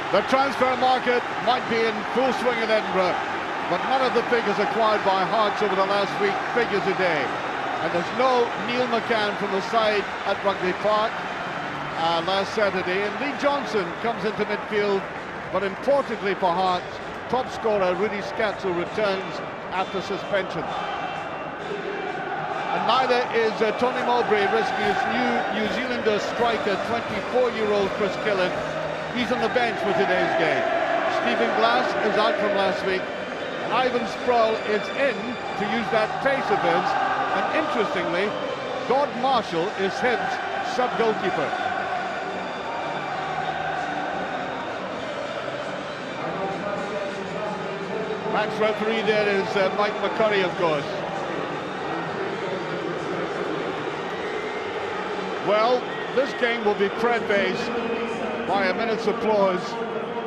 The transfer market might be in full swing in Edinburgh, but none of the figures acquired by Hearts over the last week figure today. And there's no Neil McCann from the side at Rugby Park last Saturday. And Lee Johnson comes into midfield, but importantly for Hearts, top scorer Rudy Scatzel returns after suspension. And neither is Tony Mowbray risking his New Zealander striker, 24-year-old Chris Killen. He's on the bench for today's game. Stephen Glass is out from last week, and Ivan Sproul is in to use that pace of his. And interestingly, Gord Marshall is Hibs' sub-goalkeeper. Match referee there is Mike McCurry, of course. Well, this game will be prefaced by a minute's applause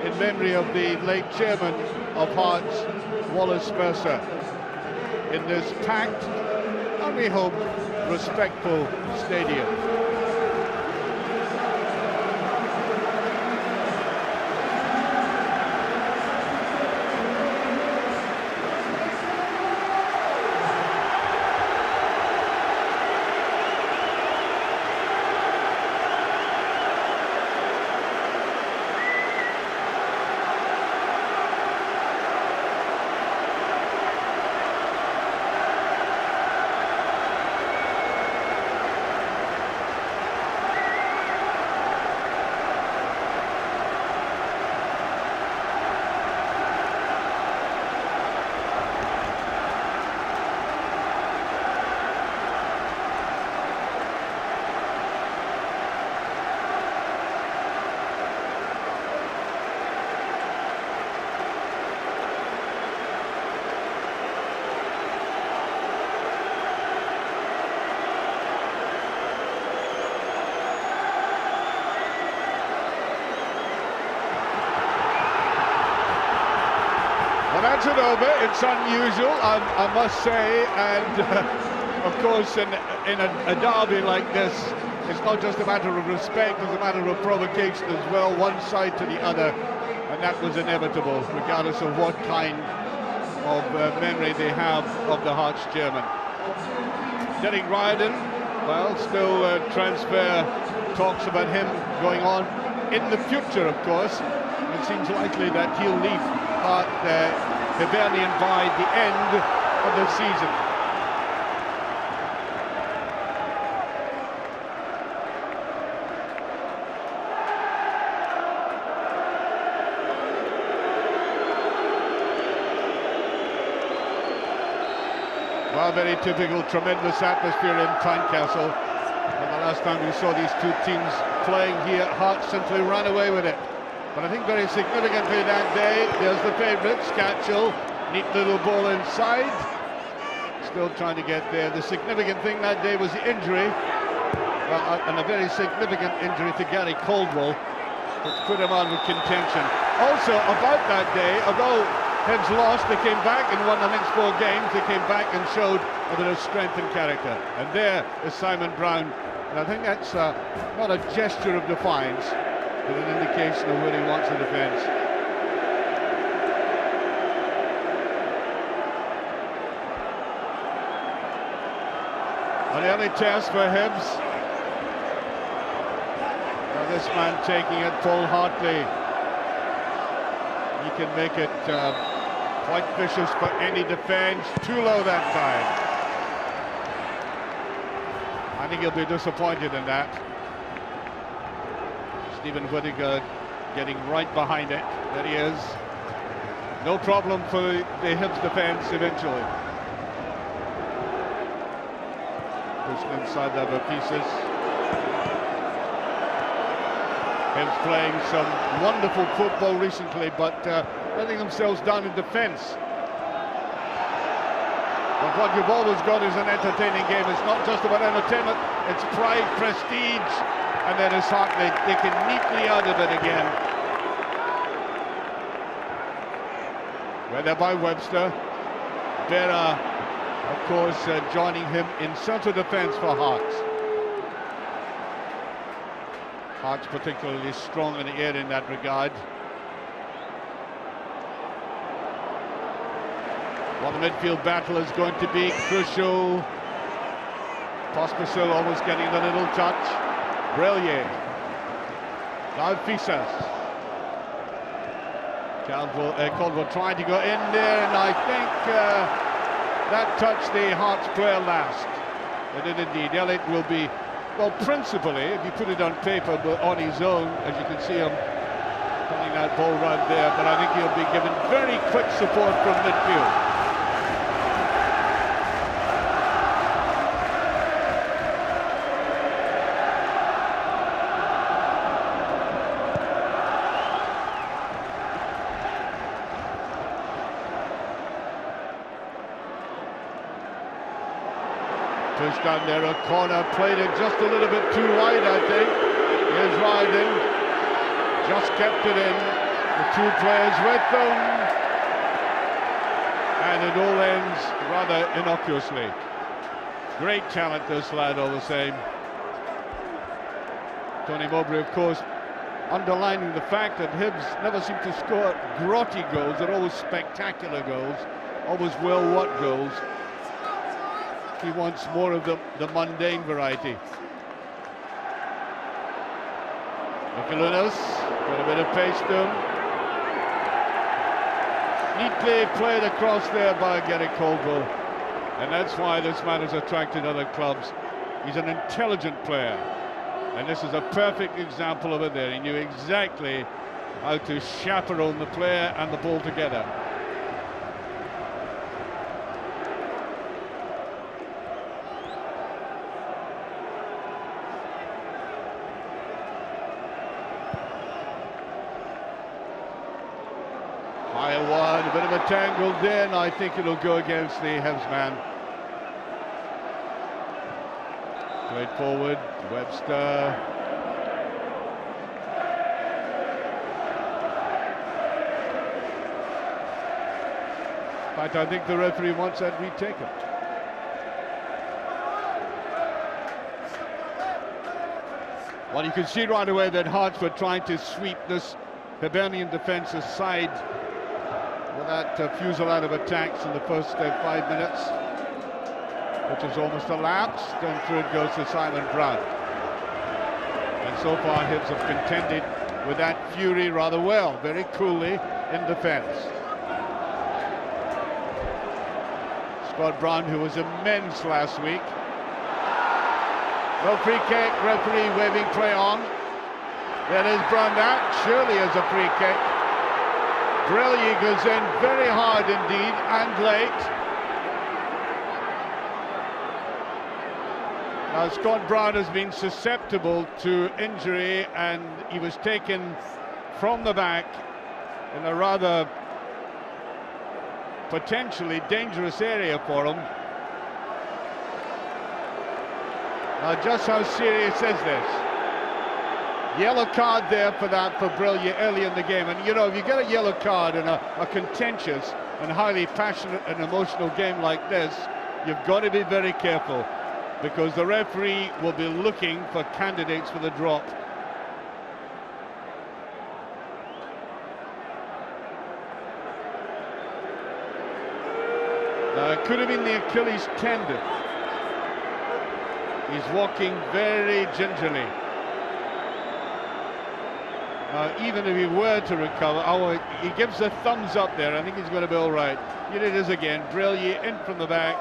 in memory of the late chairman of Hearts, Wallace Mercer, in this packed, and we hope, respectful stadium. That's it over. It's unusual, I must say, and of course in a derby like this, it's not just a matter of respect, it's a matter of provocation as well, one side to the other, and that was inevitable, regardless of what kind of memory they have of the Hearts chairman. Derek Riordan, well, still transfer talks about him going on in the future, of course. It seems likely that he'll leave Hibernian by the end of the season. Well, very typical, tremendous atmosphere in Tynecastle. And the last time we saw these two teams playing here, Hearts simply ran away with it. But I think very significantly that day, there's the favourite, Scatchell. Neat little ball inside. Still trying to get there. The significant thing that day was the injury. And a very significant injury to Gary Caldwell, which put him on with contention. Also, about that day, although Hibs lost, they came back and won the next 4 games. They came back and showed a bit of strength and character. And there is Simon Brown. And I think that's not a gesture of defiance, with an indication of where he wants the defence. An early test for Hibs. Now this man taking it, Paul Hartley. He can make it quite vicious for any defence. Too low that time. I think he'll be disappointed in that. Stephen Whittaker getting right behind it. There he is. No problem for the Hibs defence eventually. Pushed inside the other pieces. Hibs playing some wonderful football recently, but letting themselves down in defence. But what you've always got is an entertaining game. It's not just about entertainment, it's pride, prestige. And then it's Hartley, they can neatly out of it again. Weather by Webster. Berra, of course, joining him in centre defence for Hearts. Hearts particularly strong in the air in that regard. Well, the midfield battle is going to be crucial. Pospisil almost getting the little touch. Brilliant. Now Fisas. Caldwell trying to go in there, and I think that touched the Hearts player last. It did indeed. Elliott will be, well, principally, if you put it on paper, but on his own, as you can see him pulling that ball round there, but I think he'll be given very quick support from midfield. Pushed down there, a corner, played it just a little bit too wide, I think. Here's Ryden, just kept it in. The two players with them, and it all ends rather innocuously. Great talent, this lad, all the same. Tony Mowbray, of course, underlining the fact that Hibs never seem to score grotty goals. They're always spectacular goals, always well-wrought goals. He wants more of the mundane variety. Mikalunas, got a bit of pace to him. Neatly played across there by Gary Caldwell. And that's why this man has attracted other clubs. He's an intelligent player. And this is a perfect example of it there. He knew exactly how to chaperone the player and the ball together. Higher one, a bit of a tangle there, and I think it'll go against the Hibs man. Played forward, Webster. In fact, I think the referee wants that retaken. Well, you can see right away that Hearts were trying to sweep this Hibernian defence aside with that fusillade of attacks in the first 5 minutes, which has almost elapsed, and through it goes to Simon Brown. And so far Hibs have contended with that fury rather well, very coolly in defence. Scott Brown, who was immense last week. No free kick, referee waving play on. There is Brown, that surely is a free kick. Brilliant goes in very hard indeed, and late. Now Scott Brown has been susceptible to injury, and he was taken from the back in a rather potentially dangerous area for him. Now just how serious is this? Yellow card there for that for Brilliant early in the game, and you know, if you get a yellow card in a contentious and highly passionate and emotional game like this, you've got to be very careful, because the referee will be looking for candidates for the drop. Now it could have been the Achilles tendon. He's walking very gingerly. Even if he were to recover, he gives a thumbs up there. I think he's going to be all right. Here it is again. Brilliant in from the back.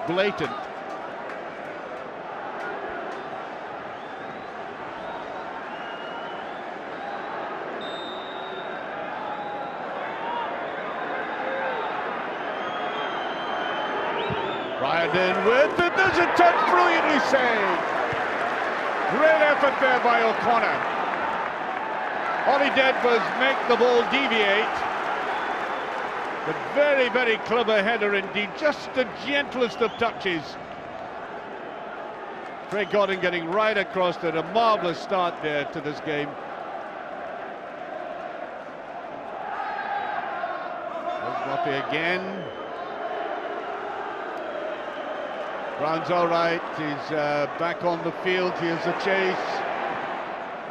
Blatant. Ryden with it. There's a touch, brilliantly saved. Great effort there by O'Connor. All he did was make the ball deviate. But very, very clever header indeed. Just the gentlest of touches. Craig Gordon getting right across it. A marvellous start there to this game. There's Murphy again. Brown's all right, he's back on the field. Here's the chase.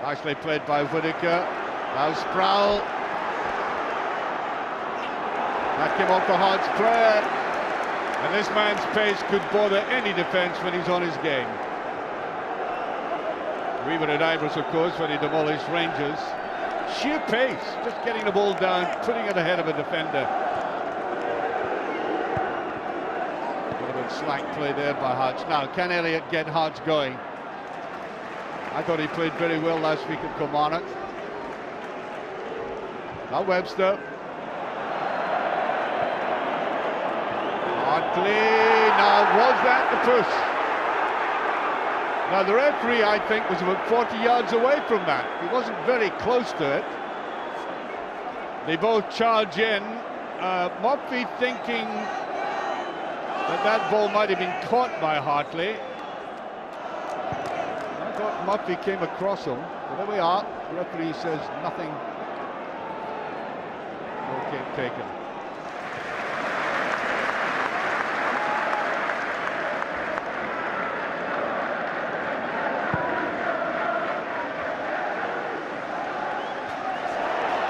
Nicely played by Whittaker. Now Sproul. That came off the Hearts player. And this man's pace could bother any defence when he's on his game. We were at Ibrox, of course, when he demolished Rangers. Sheer pace, just getting the ball down, putting it ahead of a defender. A bit of slack play there by Hearts. Now, can Elliott get Hearts going? I thought he played very well last week at Kilmarnock. Now Webster. Hartley. Now, was that the push? Now, the referee, I think, was about 40 yards away from that. He wasn't very close to it. They both charge in. Murphy thinking that ball might have been caught by Hartley. I thought Murphy came across him. But there we are. The referee says nothing. No game taken.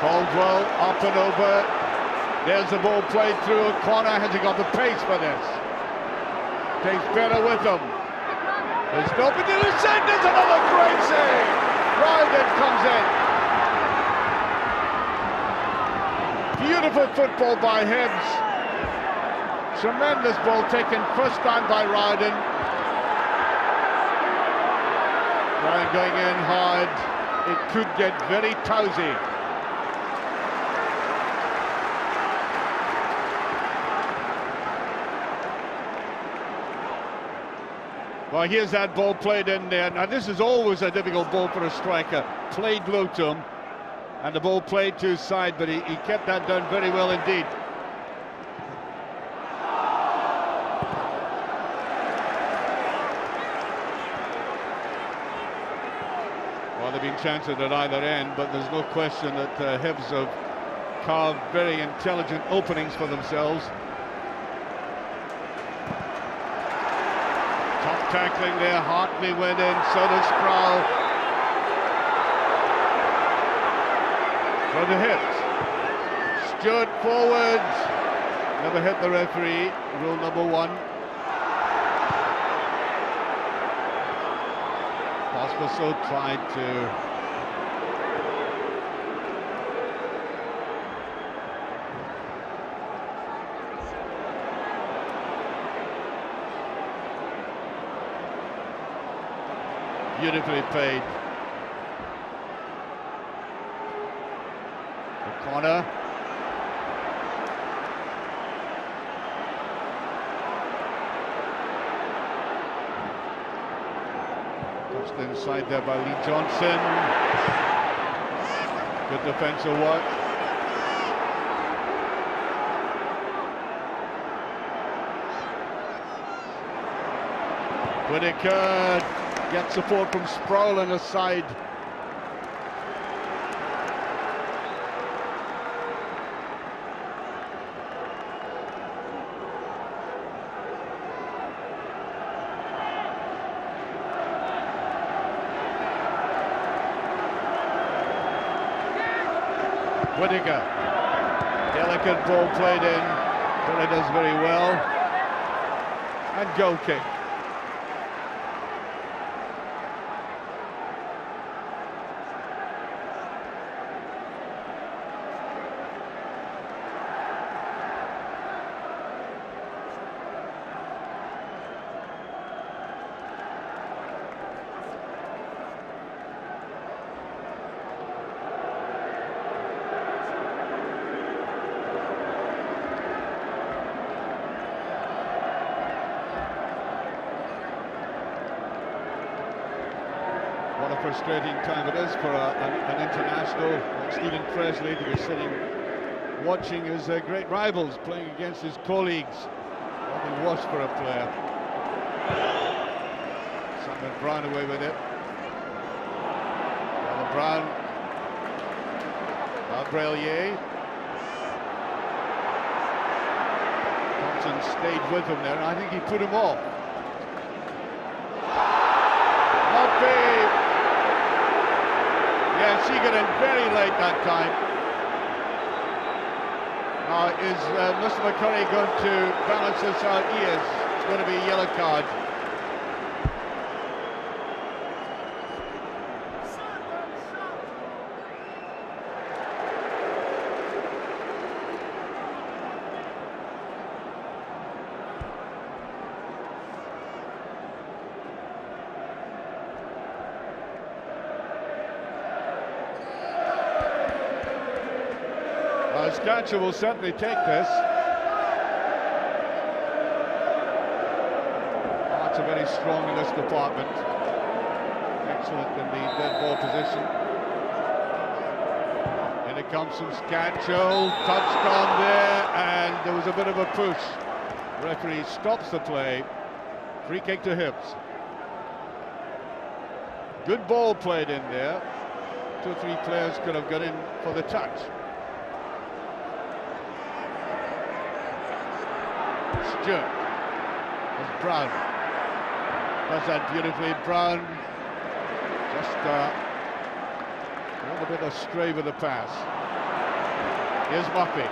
Caldwell up and over. There's the ball played through a corner. Has he got the pace for this? Takes better with him. There's nobody to the centre. There's another great save. Ryden comes in. Beautiful football by Hibs. Tremendous ball taken first time by Ryden. Ryan going in hard. It could get very tousy. Well, here's that ball played in there. Now, this is always a difficult ball for a striker. Played low to him, and the ball played to his side, but he kept that down very well indeed. Well, there have been chances at either end, but there's no question that Hibs have carved very intelligent openings for themselves. Tough tackling there, Hartley went in, so does Sproul. For the Hibs. Stewart forwards. Never hit the referee, rule number 1. Pospisil tried to beautifully played. The corner. Touched inside there by Lee Johnson. Good defensive work. Whittaker gets support from Sproul on the side. Whittaker, delicate ball played in, but it does very well. And goal kick. What a frustrating time it is for an international like Stephen Presley to be sitting watching his great rivals playing against his colleagues. Nothing worse for a player. Simon Brown away with it. Now Brown. Brelier. Thompson stayed with him there, and I think he put him off. Yeah, she got in very late that time. Is Mr. McCurry going to balance this out? He is. It's going to be a yellow card. Scancher will certainly take this. Hearts are very strong in this department. Excellent in the dead ball position. And it comes from Scancher, touched on there, and there was a bit of a push. The referee stops the play. Free kick to Hibs. Good ball played in there. 2 or 3 players could have got in for the touch. Stewart, as Brown does that beautifully. Brown just a little bit astray with the pass. Here's Murphy.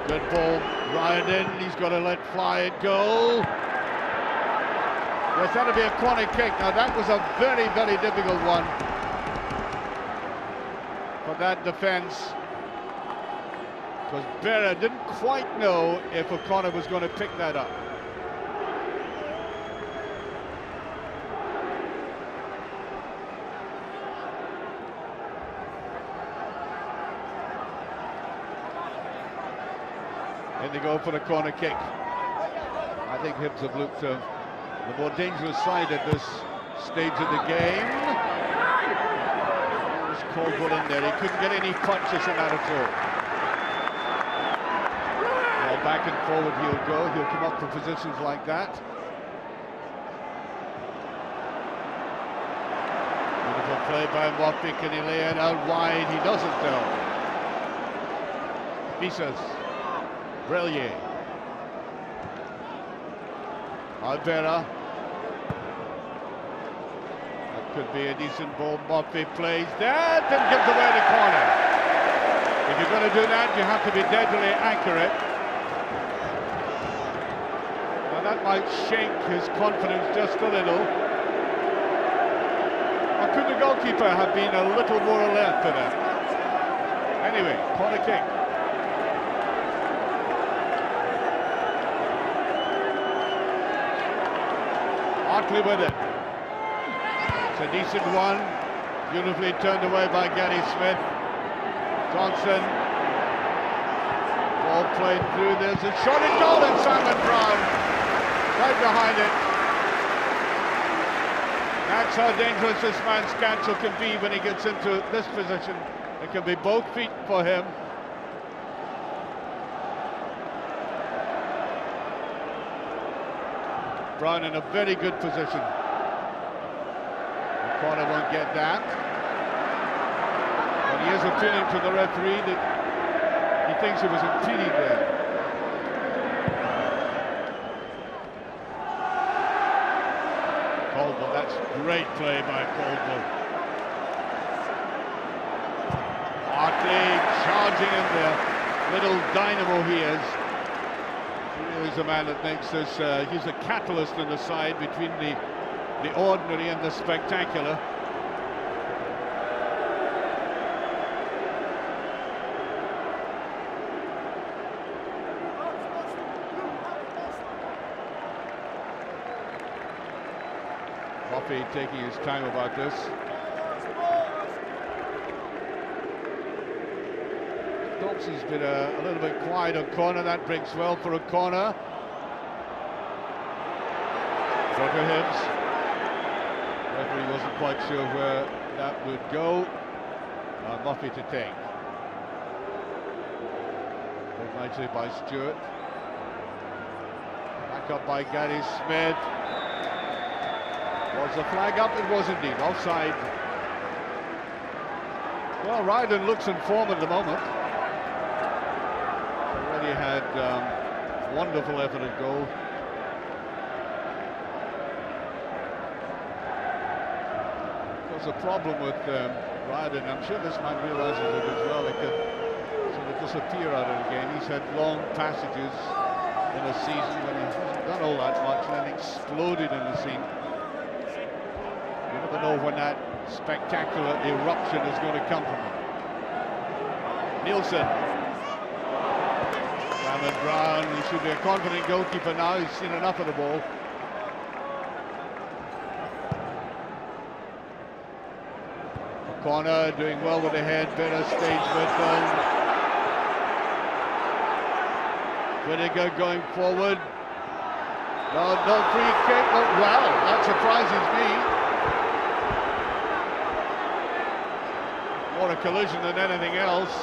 Good ball, Ryan in. He's got to let fly it go. Yes, that'll be a corner kick. Now that was a very, very difficult one for that defence, because Berra didn't quite know if O'Connor was going to pick that up. In they go for the corner kick. I think Hibs have looked the more dangerous side at this stage of the game. There's Caldwell in there. He couldn't get any punches in that at all. Back and forward he'll go. He'll come up for positions like that. Beautiful play by Murphy. Can he lay it out wide? He doesn't though. Pisas. Brillier. Alvera. That could be a decent ball. Murphy plays that and gives away the corner. If you're going to do that, you have to be deadly accurate. That might shake his confidence just a little. Or could the goalkeeper have been a little more alert to that? Anyway, corner kick. Hartley with it. It's a decent one. Beautifully turned away by Gary Smith. Johnson. Ball played through. There's a shot at goal and Simon Brown. Right behind it. That's how dangerous this man Scancher can be when he gets into this position. It can be both feet for him. Brown in a very good position. The corner won't get that. But he is appealing to the referee that he thinks it was impeded there. Caldwell, that's great play by Caldwell. Hartley charging in there. Little dynamo he is. He really is a man that makes this, he's a catalyst on the side between the ordinary and the spectacular. Murphy taking his time about this. Thompson's been a little bit quiet on corner. That breaks well for a corner. Roger Hibs. Referee wasn't quite sure where that would go. Murphy to take. Played nicely by Stewart. Back up by Gary Smith. Was the flag up? It was indeed. Offside. Well, Ryden looks in form at the moment. Already had wonderful effort at goal. There's a problem with Ryden, I'm sure this man realises it as well. He could sort of disappear out of the game. He's had long passages in a season when he hasn't done all that much and then exploded in the scene. You never know when that spectacular eruption is going to come from him. Nielsen. Cameron Brown, he should be a confident goalkeeper now. He's seen enough of the ball. Corner doing well with the head, better stage midfield. Whittaker going forward. No free kick. Oh, well, that surprises me. More a collision than anything else.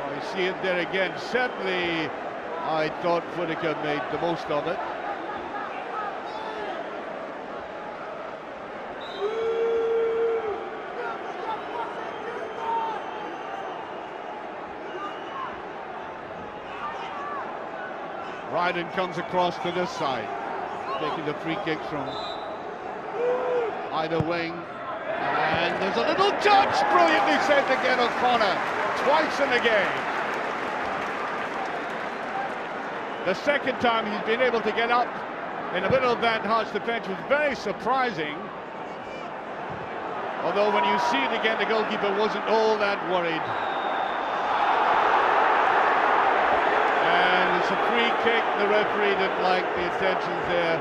Oh, you see it there again. Certainly, I thought Whittaker made the most of it. Ryden comes across to this side, taking the free kicks from either wing. And there's a little touch, brilliantly saved again O'Connor, twice in the game. The second time he's been able to get up in the middle of that Hearts defence was very surprising. Although when you see it again, the goalkeeper wasn't all that worried. It's a free kick. The referee didn't like the intentions there.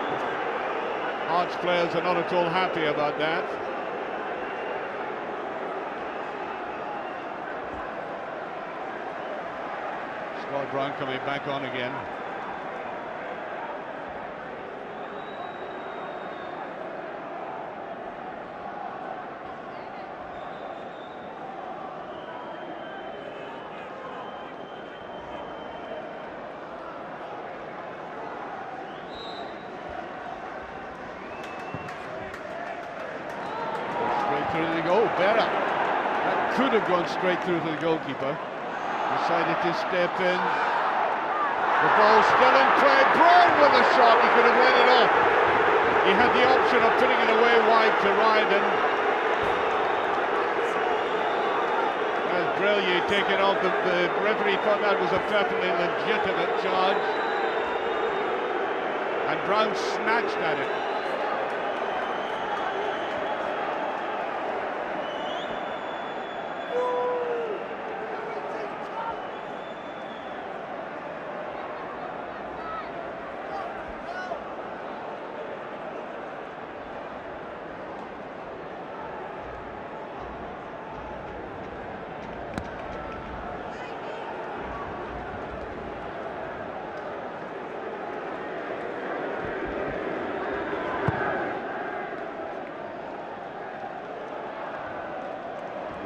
Hearts players are not at all happy about that. Scott Brown coming back on again. Berra. That could have gone straight through to the goalkeeper. Decided to step in. The ball still in play. Brown with a shot. He could have let it off. He had the option of putting it away wide to Ryden. As Brillier taken off. The referee thought that was a perfectly legitimate charge. And Brown snatched at it.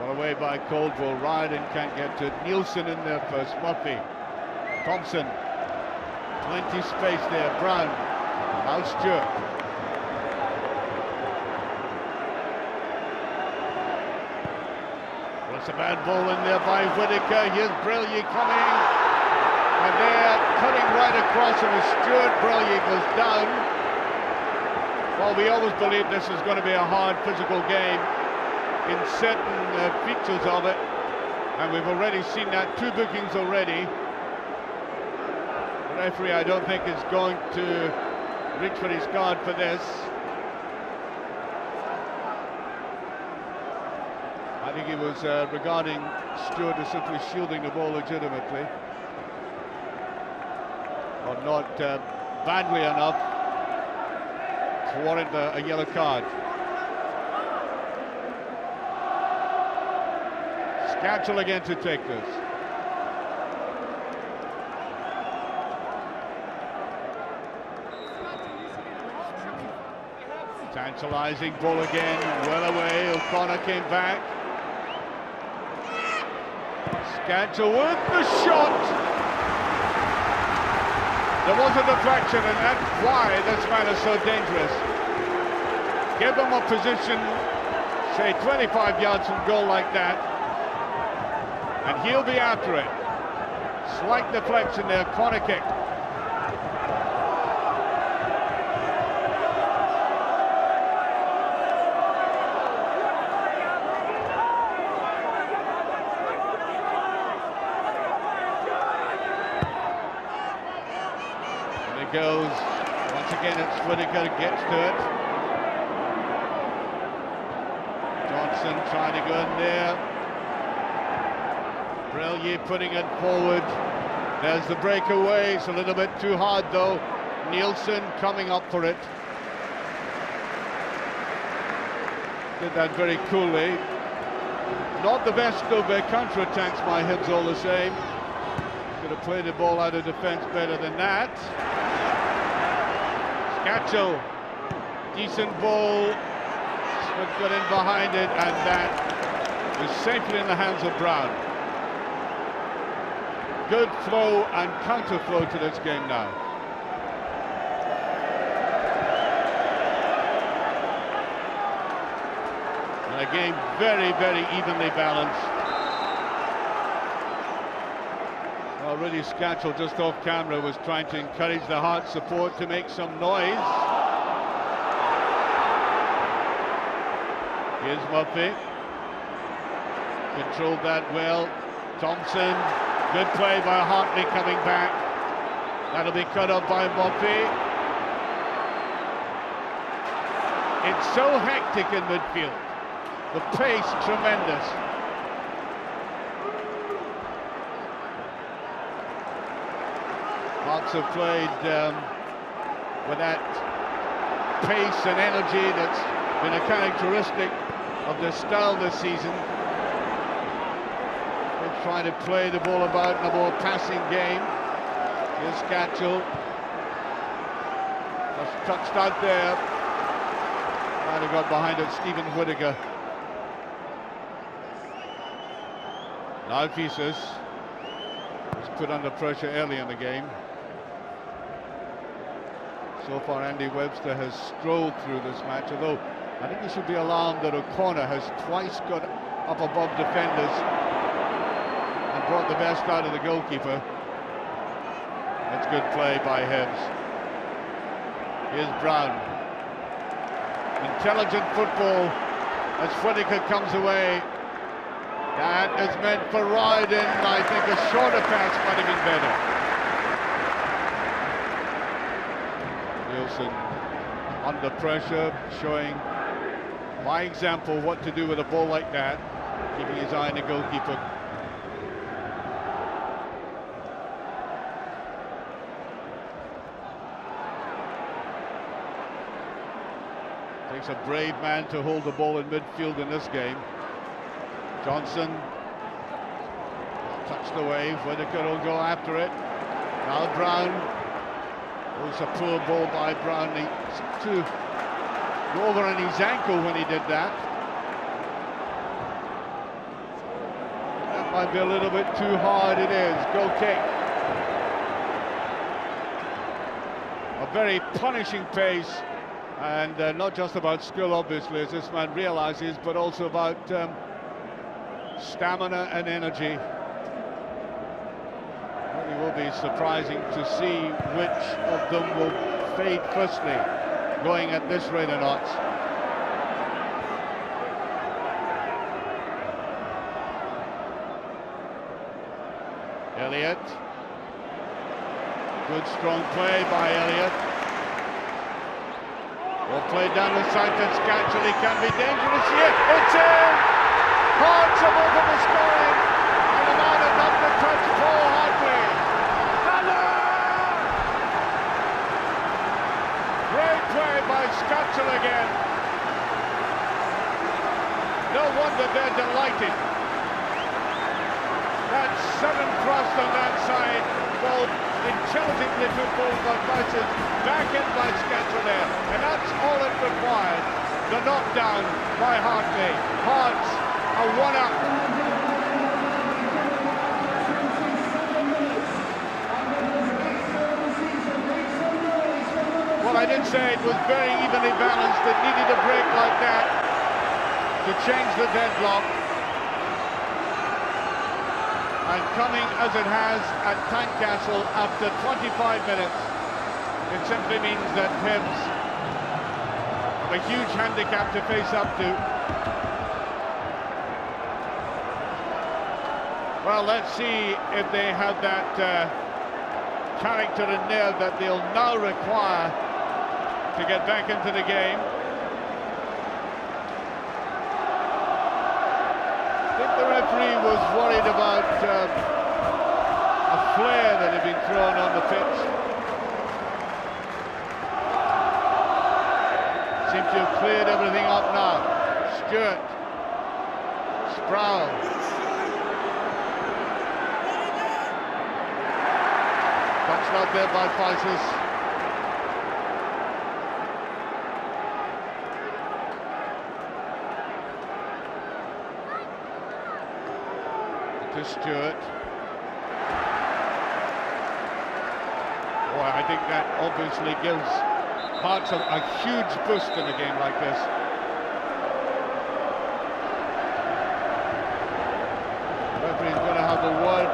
Away by Caldwell. Ryden can't get to it. Nielsen in there first. Murphy. Thompson. Plenty space there. Brown. Now Stewart. Well, it's a bad ball in there by Whittaker. Here's Brillier coming. And they're cutting right across him as Stewart. Brillier goes down. Well, we always believed this was going to be a hard physical game in certain features of it, and we've already seen that. 2 bookings already. The referee, I don't think, is going to reach for his card for this. I think he was regarding Stewart as simply shielding the ball legitimately, or not badly enough to warrant a yellow card. Scatchel again to take this. Tantalizing ball again, well away. O'Connor came back. Scatchel with the shot. There was a deflection, and that's why this man is so dangerous. Give them a position, say 25 yards from goal like that, and he'll be after it. Slight deflection there, corner kick. goes. Once again, it's Whittaker gets to it. Johnson trying to go in there. Brilliant putting it forward. There's the breakaway. It's a little bit too hard though. Nielsen coming up for it. Did that very coolly. Not the best of their counter-attacks by Hibs all the same. Could have played the ball out of defence better than that. Scatchell, decent ball. Smith got in behind it, and that was safely in the hands of Brown. Good flow and counter flow to this game now. And a game very, very evenly balanced. Already Scatchell, just off camera, was trying to encourage the Hearts support to make some noise. Here's Murphy. Controlled that well. Thompson, good play by Hartley coming back. That'll be cut up by Murphy. It's so hectic in midfield. The pace tremendous. Hearts have played with that pace and energy that's been a characteristic of their style this season. They're trying to play the ball about in a more passing game. Here's Scatchell. Just touched out there. Might have got behind it, Stephen Whittaker. Now Pieces was put under pressure early in the game. So far, Andy Webster has strolled through this match, although I think he should be alarmed that O'Connor has twice got up above defenders and brought the best out of the goalkeeper. That's good play by Hibs. Here's Brown. Intelligent football as Whittaker comes away. That is meant for Ryden. I think a shorter pass might have been better. Nielsen under pressure, showing by example what to do with a ball like that, keeping his eye on the goalkeeper. Takes a brave man to hold the ball in midfield in this game. Johnson touched away. Whittaker will go after it. Now Brown. It was a poor ball by Brown. He seemed to go over on his ankle when he did that. That might be a little bit too hard. It is. Goal kick. A very punishing pace, and not just about skill, obviously, as this man realizes, but also about stamina and energy. It will be surprising to see which of them will fade firstly, going at this rate of knots. Elliott. Good strong play by Elliott. Well played down the side to Scatchell. He can be dangerous here. It's in! Hearts have opened the scoring, and the man has up the touch, Paul Hartley. Great play by Scatchell again. No wonder they're delighted. That sudden thrust on that side, ball intelligently took ball by Prices, back in by Scatchell there, and that's all it required. The knockdown by Hartley. Hearts are one up. Well, I did say it was very evenly balanced. It needed a break like that to change the deadlock. And coming as it has at Tynecastle after 25 minutes, it simply means that Hibs have a huge handicap to face up to. Well, let's see if they have that character and nerve that they'll now require to get back into the game. I think the referee was worried about a flare that had been thrown on the pitch. Seems to have cleared everything up now. Stewart, Sproul. Punched out there by Faises. To Stewart. Boy, I think that obviously gives Hearts a huge boost in a game like this. The referee's going to have a word.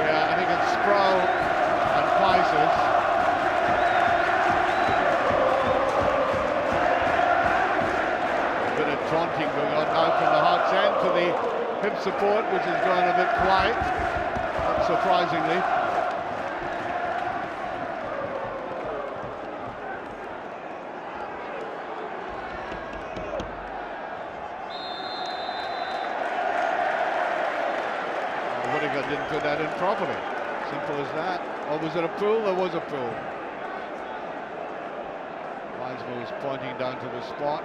Yeah, I think it's Sproul and Faises. A bit of taunting going on now from the Hearts end to the Hibs support, which is going a bit quiet, not surprisingly. Didn't put that in properly. Simple as that. Or was it a pull? There was a pull. Wiseman was pointing down to the spot.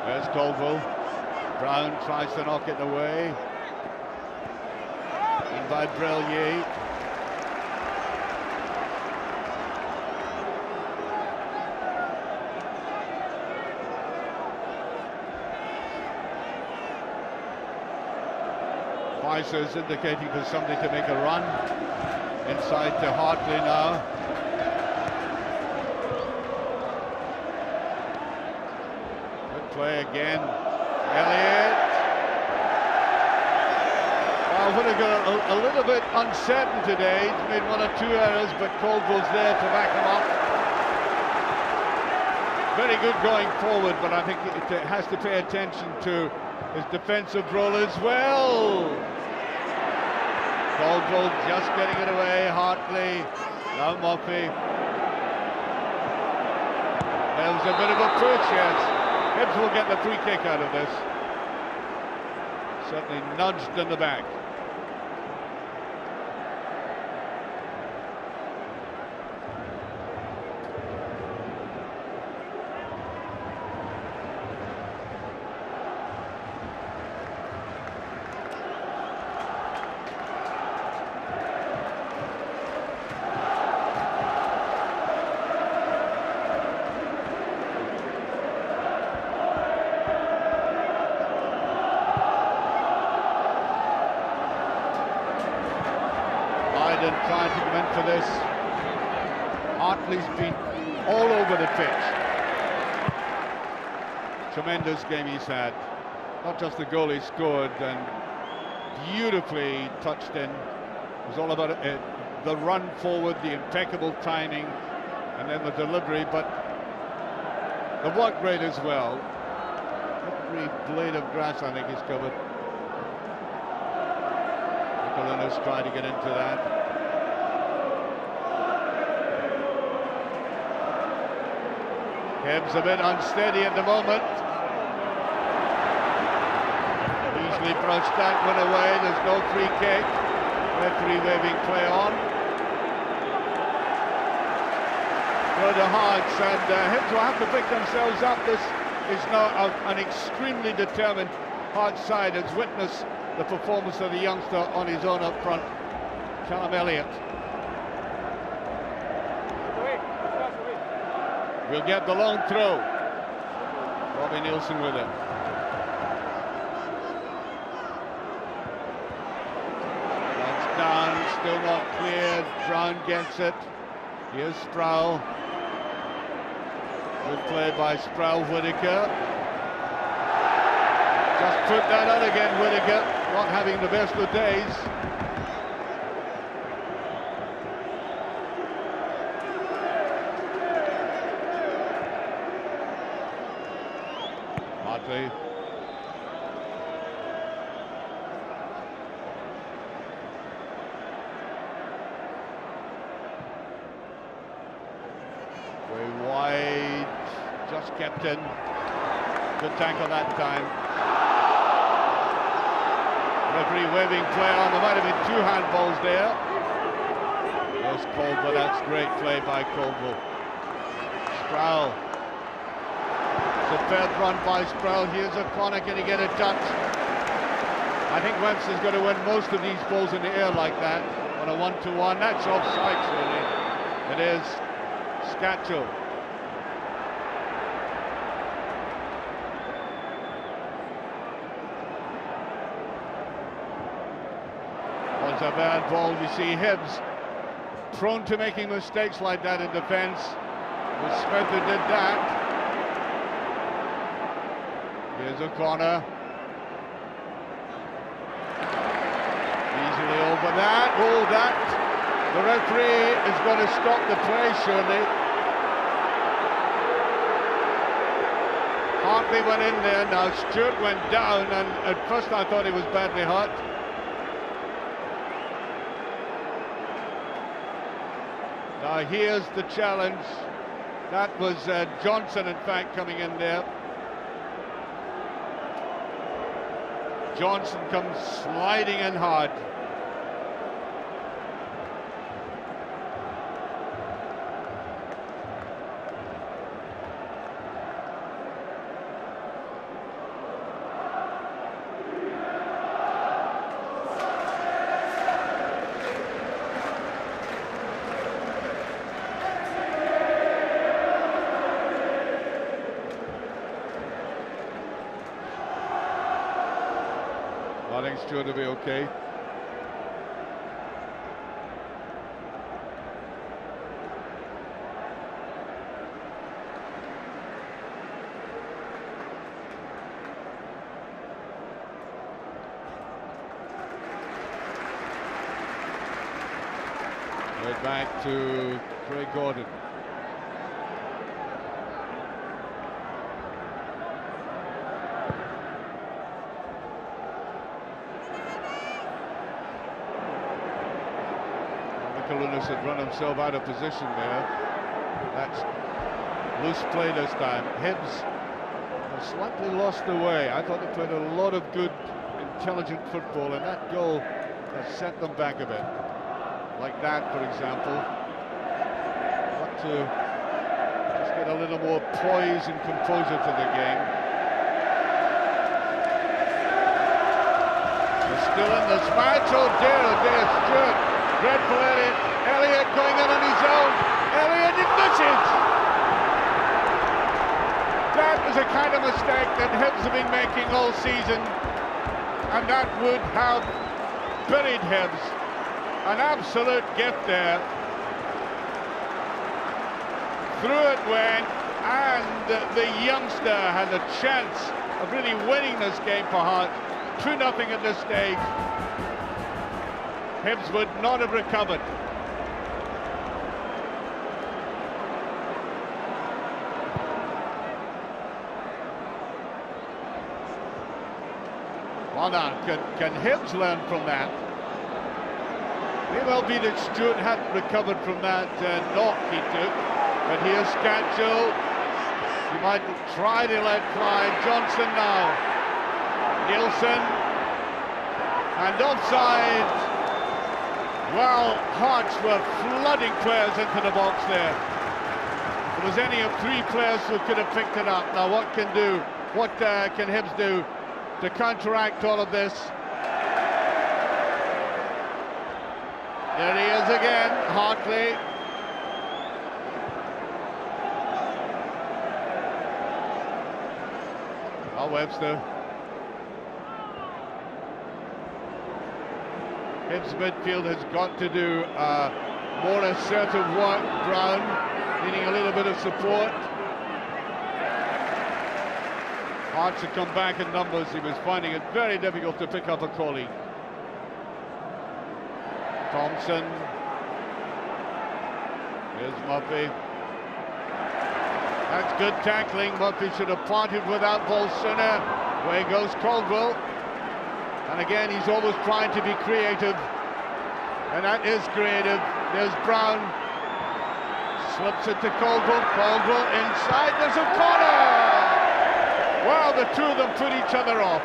There's Colville. Brown tries to knock it away. In by Brellier. Faises indicating for somebody to make a run. Inside to Hartley now. Play again. Elliott. Well, Whittaker a little bit uncertain today. He's made one or two errors, but Colville's there to back him up. Very good going forward, but I think it has to pay attention to his defensive role as well. Colville just getting it away. Hartley. Now Murphy. There was a bit of a push, yes. Hibs will get the free kick out of this. Certainly nudged in the back. Trying to come in for this. Hartley's been all over the pitch. Tremendous game he's had. Not just the goal he scored and beautifully touched in. It was all about the run forward, the impeccable timing, and then the delivery, but the work rate as well. Every blade of grass, I think, he's covered. Nicolino's trying to get into that. Hibs a bit unsteady at the moment. Easily brushed that one away. There's no free kick. Referee waving play on. Go to Hearts, and Hibs will have to pick themselves up. This is now an extremely determined Hearts side, as witness the performance of the youngster on his own up front, Callum Elliott. We'll get the long throw. Robbie Nielsen with it. That's down, still not cleared. Brown gets it. Here's Sproul. Good play by Sproul. Whittaker. Just put that out again, Whittaker, not having the best of days. Hartley. Way wide, just kept in. Good tackle that time. Referee waving play on. There might have been 2 handballs there. There's Caldwell. That's great play by Caldwell. Sproul. Superb run by Sproul. Here's O'Connor. Can he get a touch? I think Webster's going to win most of these balls in the air like that on a 1-to-1. That's offside, surely. It is. Scatchel. A bad ball. You see Hibs prone to making mistakes like that in defence. It was Smith who did that. Here's O'Connor. Easily over that. Oh, that. The referee is going to stop the play, surely. Hartley went in there. Now Stewart went down, and at first I thought he was badly hurt. Now here's the challenge. That was Johnson, in fact, coming in there. Johnson comes sliding in hard. I think Stewart will be okay. Right back to Craig Gordon. Lunas had run himself out of position there. That's loose play this time. Hibs have slightly lost their way. I thought they played a lot of good, intelligent football, and that goal has sent them back a bit. Like that, for example. Got to just get a little more poise and composure to the game. They're still in this match. Oh dear, Stewart. Dreadful Elliott going in on his own. Elliott misses. That is a kind of mistake that Hibs have been making all season, and that would have buried Hibs. An absolute gift there. Through it went, and the youngster had a chance of really winning this game for Hearts. 2-0 at this stage. Hibs would not have recovered. Well now, can Hibs learn from that? May well be that Stewart hadn't recovered from that knock he took. But here's Scatchel. He might try to let fly. Johnson now. Nielsen. And offside. Well, Hearts were flooding players into the box there. There was any of 3 players who could have picked it up. Now what can Hibs do to counteract all of this? There he is again, Hartley. Oh, Webster. Hibs midfield has got to do more assertive work. Brown needing a little bit of support. Hard to come back in numbers. He was finding it very difficult to pick up a colleague. Thompson. Here's Murphy. That's good tackling. Murphy should have parted with that ball sooner. Away goes Caldwell. And again, he's always trying to be creative. And that is creative. There's Brown. Slips it to Caldwell. Caldwell inside. There's a corner! Well, the two of them put each other off.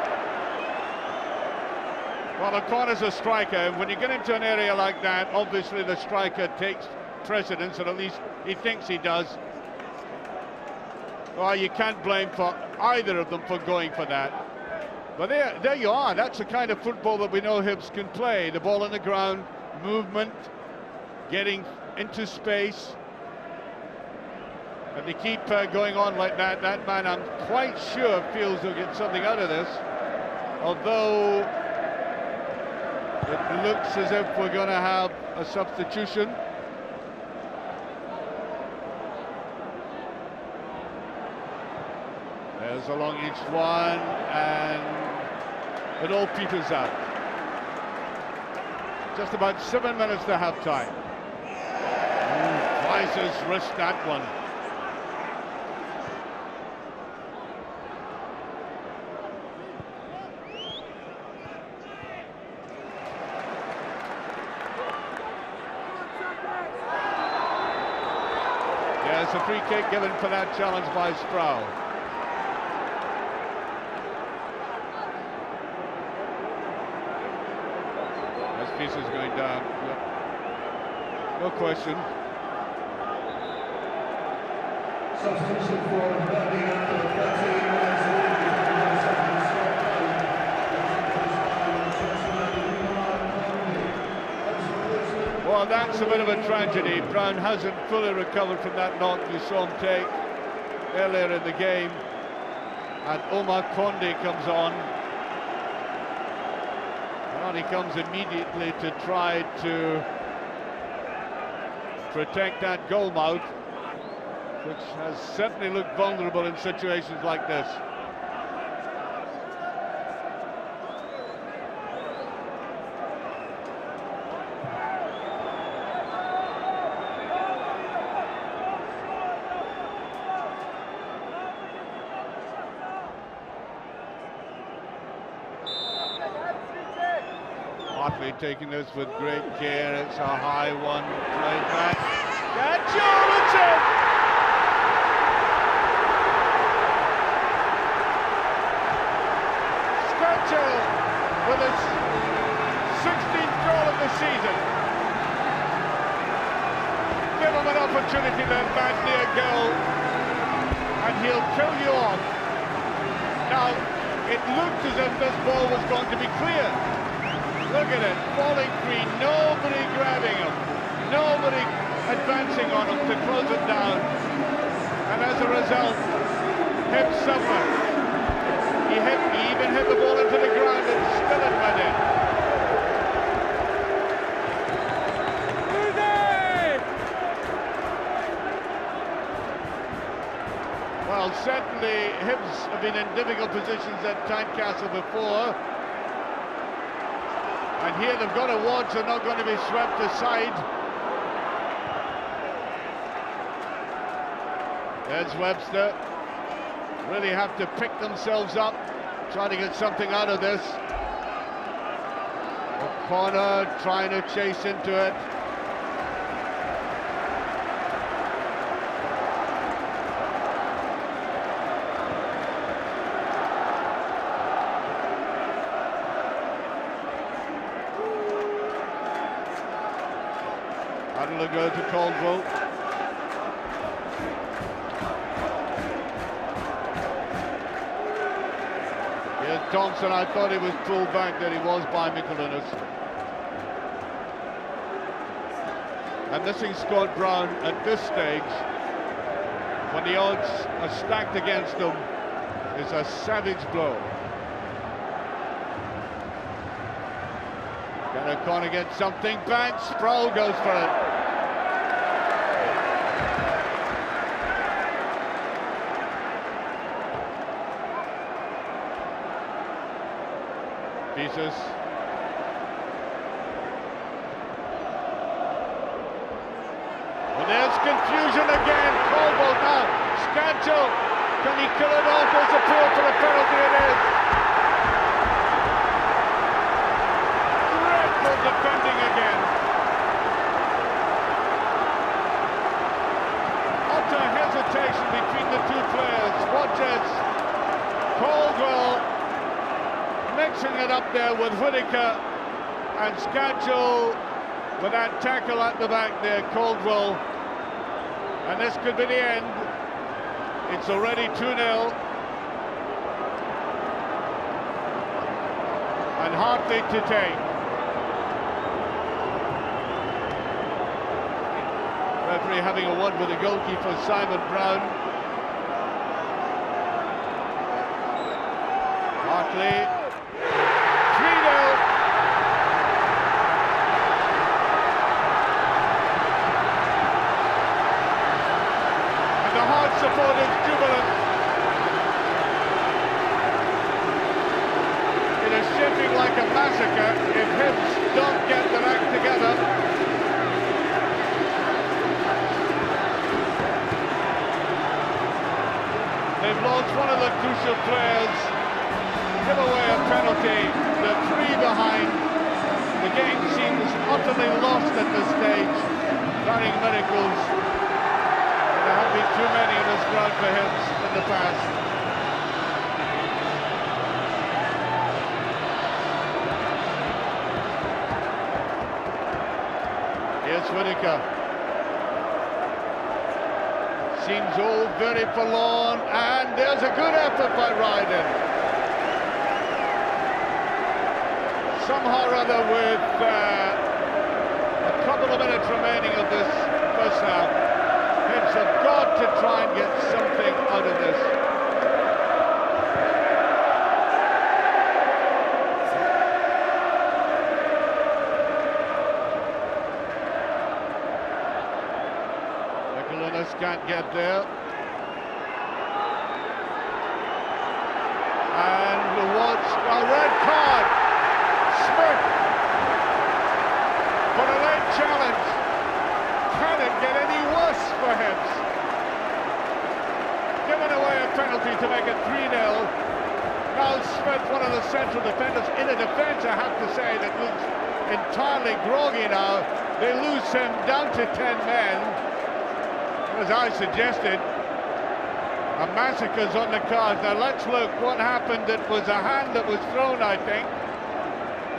Well, the corner's a striker. When you get into an area like that, obviously the striker takes precedence, or at least he thinks he does. Well, you can't blame for either of them for going for that. But there you are. That's the kind of football that we know Hibs can play. The ball on the ground, movement, getting into space. And they keep going on like that. That man, I'm quite sure, feels he'll get something out of this. Although it looks as if we're going to have a substitution. There's along each one, and it all peters out. Just about 7 minutes to half time. Weiser's risked that one. There's a free kick given for that challenge by Sproul. This piece is going down. Yep. No question. Substitution for Bernie after 13 minutes. Well, that's a bit of a tragedy. Brown hasn't fully recovered from that knock you saw him take earlier in the game. And Omar Konde comes on. And he comes immediately to try to protect that goal mouth, which has certainly looked vulnerable in situations like this. Hartley taking this with great care. It's a high one, played back. That's it! Churchill with his 16th goal of the season. Give him an opportunity then back near goal, and he'll kill you off. Now, it looked as if this ball was going to be clear. Look at it, falling free, nobody grabbing him, nobody advancing on him to close it down. And as a result, Hibs suffered. He even hit the ball into the ground and still it went in. Well, certainly Hibs have been in difficult positions at Tynecastle before. And here they've got awards, they're not going to be swept aside. There's Webster. Really have to pick themselves up, trying to get something out of this. O'Connor trying to chase into it. That'll go to Caldwell. Here's Thompson. I thought he was pulled back, that he was by Mikulinus. And missing Scott Brown at this stage, when the odds are stacked against them, is a savage blow. Can O'Connor get something back? Sproul goes for it. Jesus. And there's confusion again. Caldwell now. Scancho. Can he kill it off? There's a appeal for a penalty. It is. Dreadful defending again. Utter hesitation between the two players. Watch this. Caldwell mixing it up there with Whittaker, and Scancho with that tackle at the back there. Caldwell, and this could be the end. It's already 2-0, and Hartley to take. Referee having a word with the goalkeeper Simon Brown. Hartley, 3-0. And the Heart supporters jubilant. It is shaping like a massacre if Hibs don't get their act together. They've lost one of the crucial players. Give away a penalty. They're 3 behind. The game seems utterly lost at this stage. Barring miracles. There have been too many in this ground for Hibs in the past. Here's Whittaker. Seems all very forlorn, and there's a good effort by Ryden. Somehow or other, with a couple of minutes remaining of this first half, Hibs have got to try and get something out of this. Nicholas can't get there. And what's a red card? Smith for a late challenge. Can it get any worse for Hibs? Giving away a penalty to make it 3-0. Now Smith, one of the central defenders, in a defence, I have to say, that looks entirely groggy now. They lose him down to 10 men. As I suggested, a massacre's on the cards. Now let's look what happened. It was a hand that was thrown, I think.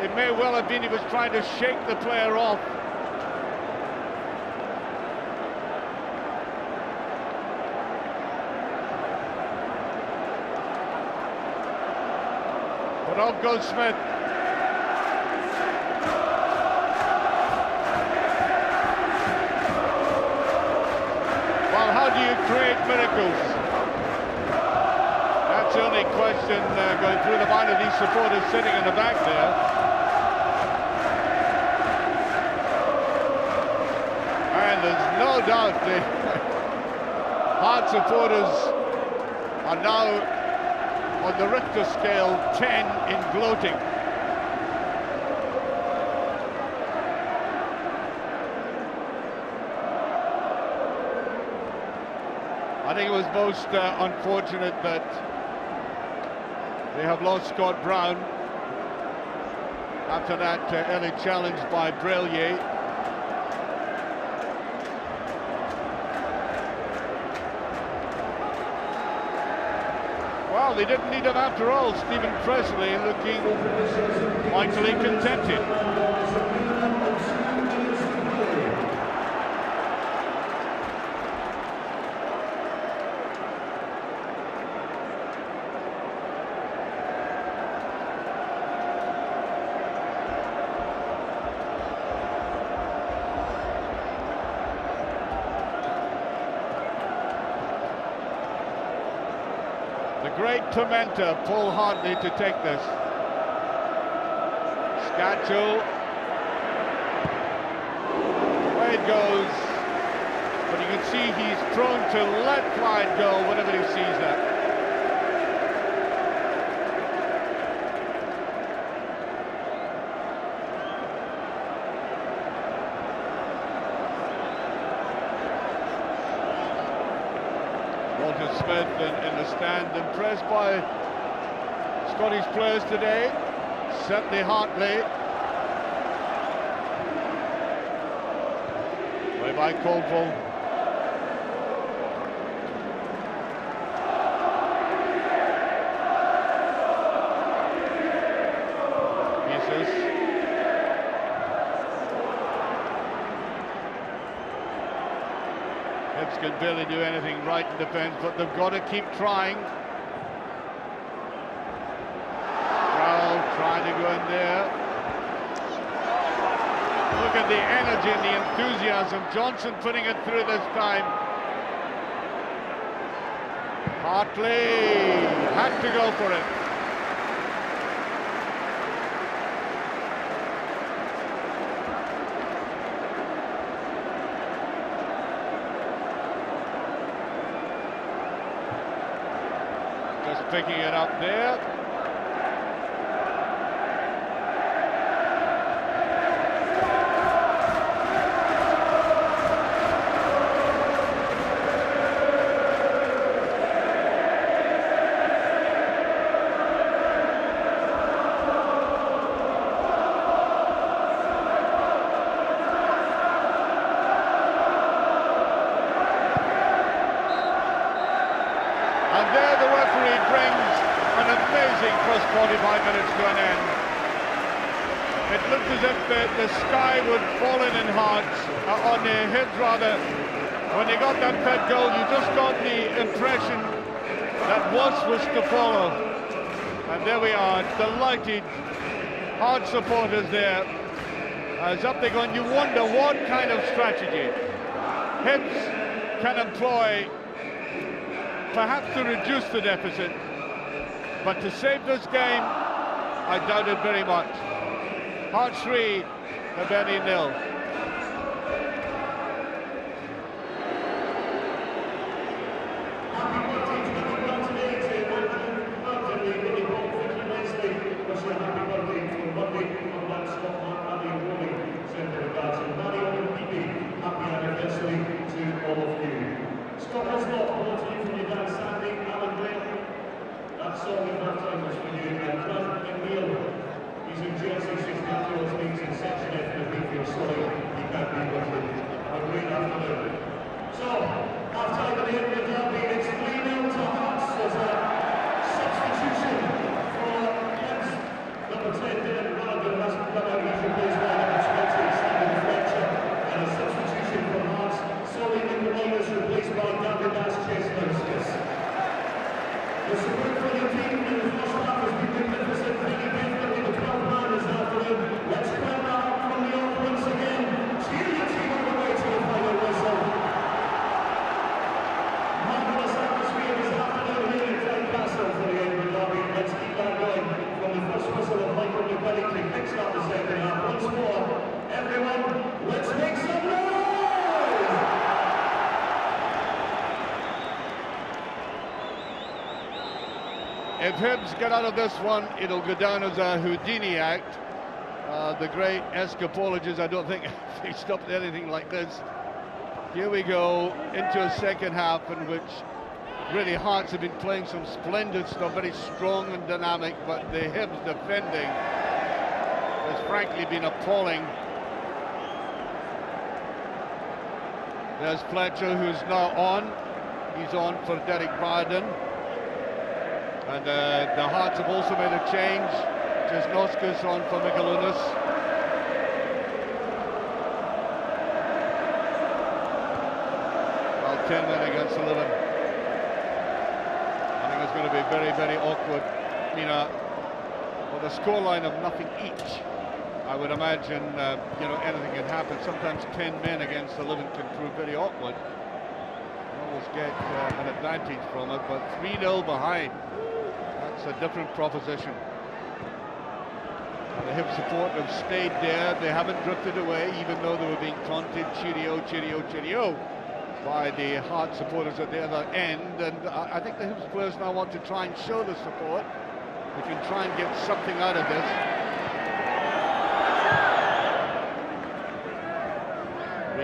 It may well have been he was trying to shake the player off. But off goes Smith. Well, how do you create miracles? That's the only question going through the mind of these supporters sitting in the back there. And there's no doubt the Heart supporters are now on the Richter scale 10 in gloating. I think it was most unfortunate that they have lost Scott Brown after that early challenge by Brellier. Well, they didn't need him after all. Stephen Presley looking mightily contented. The great tormentor, Paul Hartley, to take this. Scancho. Away it goes. But you can see he's prone to let Clyde go whenever he sees that. Smith in the stand, impressed by Scottish players today, certainly Hartley. Play by Caldwell. Hibs can barely do anything right in defence, but they've got to keep trying. Brown trying to go in there. Look at the energy and the enthusiasm. Johnson putting it through this time. Hartley had to go for it. Picking it up there. And there the referee brings an amazing first 45 minutes to an end. It looked as if the sky would fall in Hearts, on their heads rather. When they got that third goal, you just got the impression that was to follow. And there we are, delighted Hearts supporters there. As up they go, and you wonder what kind of strategy Hibs can employ, perhaps to reduce the deficit, but to save this game, I doubt it very much. Hearts 3, Hibernian 0. Scott has not brought to you from your dad standing, Alan Graham. That song in half-time was for you, and Brad McNeil. He's in Jersey, 16 kilos, means in section F in the midfield. Sorry, he can't be with you. A great afternoon. So, half-time in the end of the derby, it's 3-0 to Hearts. There's a substitution for Hibs. Number 10, Dylan Radigan, has come out. He's replaced by number 20, Stephen Fletcher. And a substitution for Hearts. Solly Nicolaitis replaced by David Chesnowskis. The support for your team in the first half has been magnificent. Thank you definitely the 12th man this afternoon. Let's play that up from the off once again. Cheer your team on the way to the final whistle. Marvellous atmosphere this afternoon here in Tynecastle for the Edinburgh Derby. Let's keep that going from the first whistle of Michael McBelly to kickstart the second half. Once more, everyone, let's make some noise! If Hibs get out of this one, it'll go down as a Houdini act. The great escapologists, I don't think they stopped anything like this. Here we go into a second half in which really Hearts have been playing some splendid stuff, very strong and dynamic, but the Hibs defending has frankly been appalling. There's Fletcher, who's now on. He's on for Derek Varden. And the Hearts have also made a change. Chesnowskis on for Michaelunas. Well, 10 men against 11. I think it's going to be very, very awkward. Mina, with a scoreline of nothing each, I would imagine, you know, anything can happen. Sometimes 10 men against 11 can prove very awkward. You always get an advantage from it, but 3-0 behind. That's a different proposition. And the Hibs support have stayed there. They haven't drifted away, even though they were being taunted, cheerio, cheerio, cheerio, by the Hearts supporters at the other end. And I think the Hibs players now want to try and show the support. They can try and get something out of this.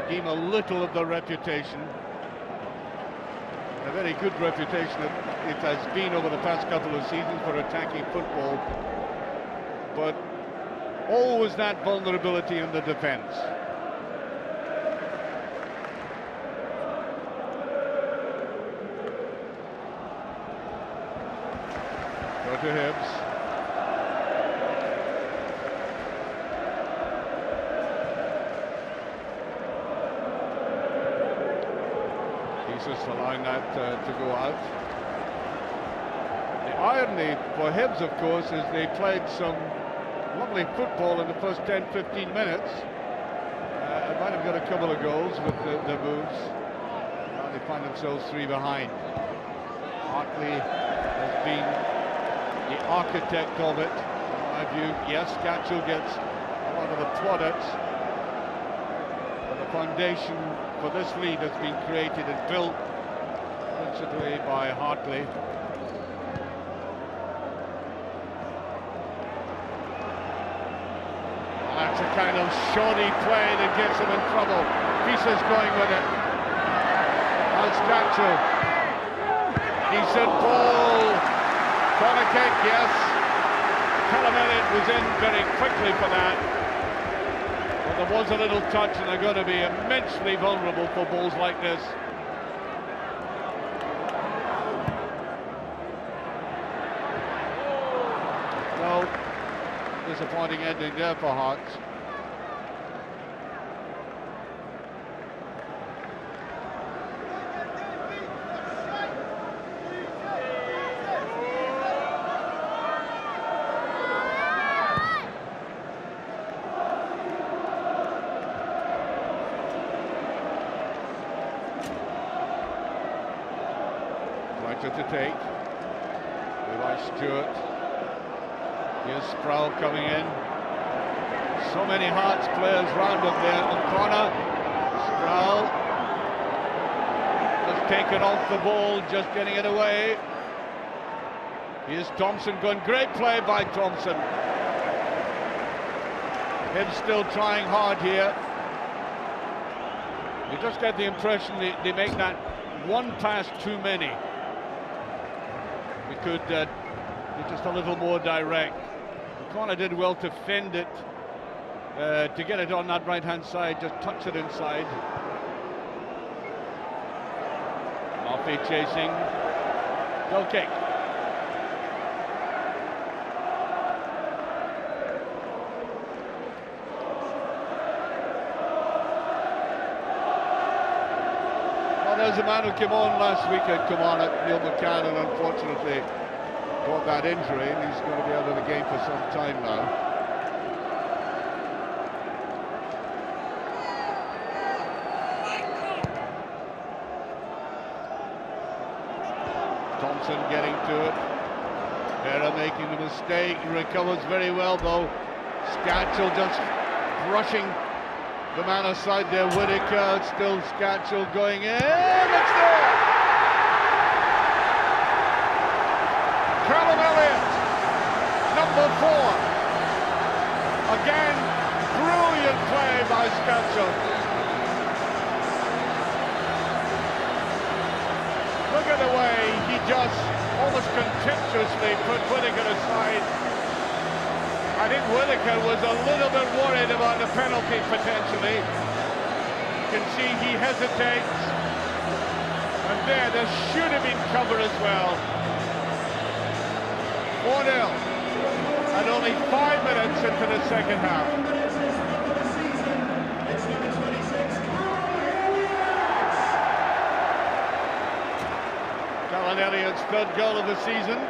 Redeem a little of their reputation. A very good reputation it has been over the past couple of seasons for attacking football, but always that vulnerability in the defence. Go to Hibs. Just allowing that to go out. The irony for Hibs, of course, is they played some lovely football in the first 10-15 minutes. They might have got a couple of goals with the moves. Now they find themselves 3 behind. Hartley has been the architect of it, in my view. Yes, Gatchell gets a lot of the plaudits, but the foundation for this lead has been created and built principally by Hartley. That's a kind of shoddy play that gets him in trouble. Fisa's going with it. How's Gatchell? Decent ball. Corner kick, yes. Callum Elliott was in very quickly for that. But there was a little touch, and they're going to be immensely vulnerable for balls like this. No, disappointing ending there for Hearts. To take. Eli Stewart. Here's Sproul coming in. So many Hearts players round up there in the corner. Sproul just taken off the ball, just getting it away. Here's Thompson going. Great play by Thompson. Hibs still trying hard here. You just get the impression they make that one pass too many. We could be just a little more direct. O'Connor did well to fend it, to get it on that right-hand side, just touch it inside. Murphy chasing. Goal kick. There's a man who came on last week at Kilmarnock, Neil McCann, and unfortunately got that injury, and he's going to be out of the game for some time now. Thompson getting to it. Hera making the mistake, recovers very well though. Gatchell just brushing the man aside there. Whittaker, still Gatchell going in. It's there! Callum Elliott, number 4. Again, brilliant play by Gatchell. Look at the way he just almost contemptuously put Whittaker aside. I think Whittaker was a little bit worried about the penalty potentially. You can see he hesitates. And there should have been cover as well. 4-0. And only 5 minutes into the second half. Callum Elliott's 3rd goal of the season.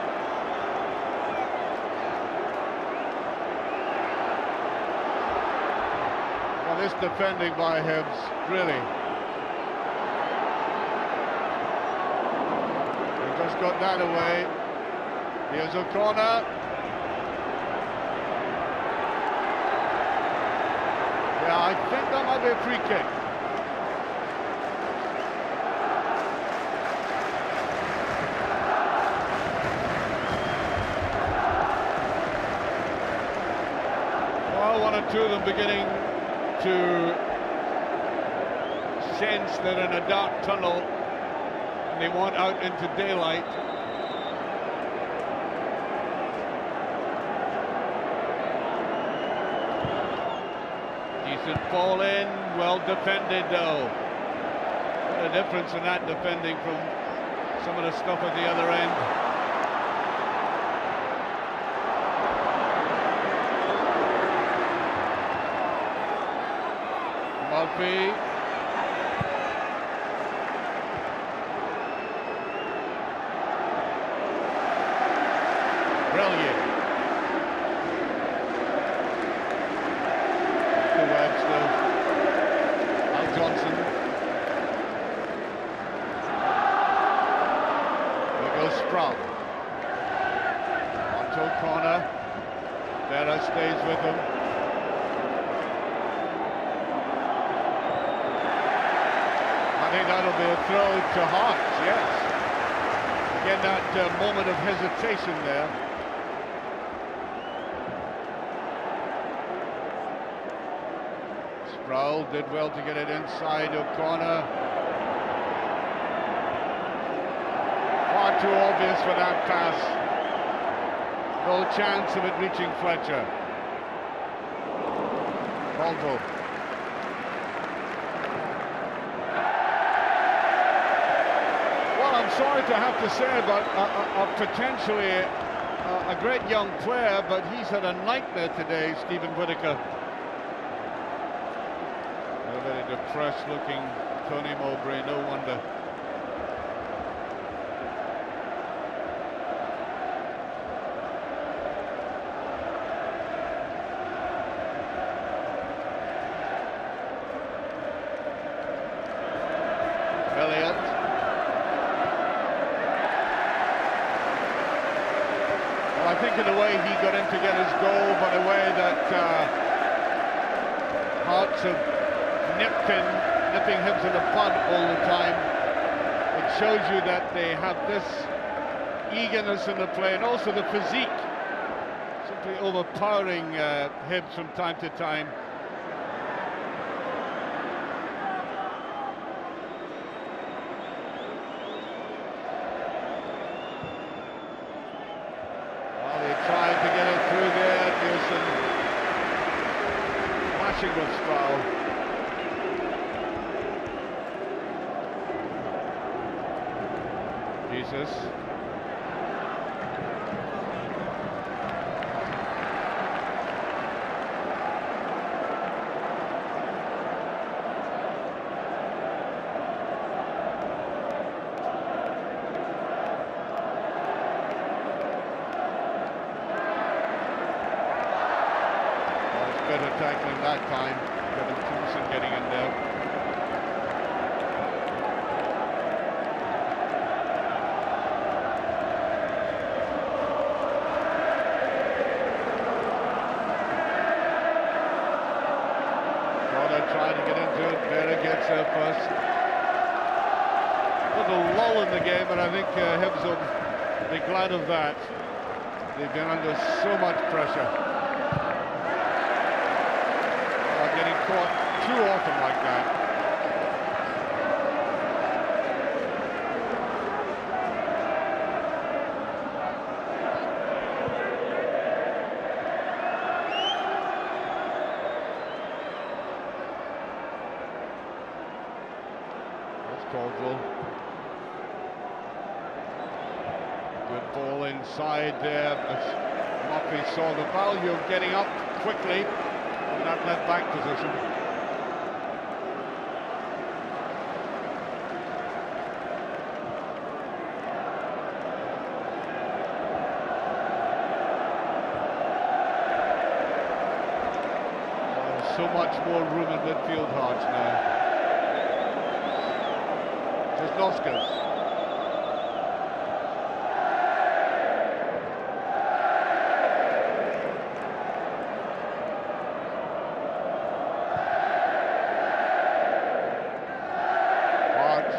This defending by Hibs, really. He just got that away. Here's O'Connor. Yeah, I think that might be a free kick. Well, 1 or 2 of them beginning to sense they're in a dark tunnel they want out into daylight. Decent ball in, well defended though. What a difference in that defending from some of the stuff at the other end. Murphy. Brilliant. The Webb still. Al Johnson. There goes Sprout. Onto corner. Vera stays with him. I think that'll be a throw to Hearts, yes. Again, that moment of hesitation there. Sproul did well to get it inside O'Connor. Far too obvious for that pass. No chance of it reaching Fletcher. Caldwell. Well, I'm sorry to have to say about potentially a great young player, but he's had a nightmare today, Stephen Whittaker. A very depressed looking Tony Mowbray, no wonder. Elliott. Well, I think in the way he got in to get his goal, by the way that Hearts have nipping Hibs in the bud all the time, it shows you that they have this eagerness in the play and also the physique, simply overpowering Hibs from time to time. Well, they tried to get it through there. Nielsen flashing with Sproul. Jesus. Better tackling that time. Kevin Thompson getting in there. Trying to get into it. Vera gets there first. A little lull in the game, but I think Hibs will be glad of that. They've been under so much pressure. Getting caught too often like that. Caldwell. Good ball inside there, but Murphy saw the value of getting up quickly in that left back position. There's so much more room in midfield, Hearts now. Noskers. Hearts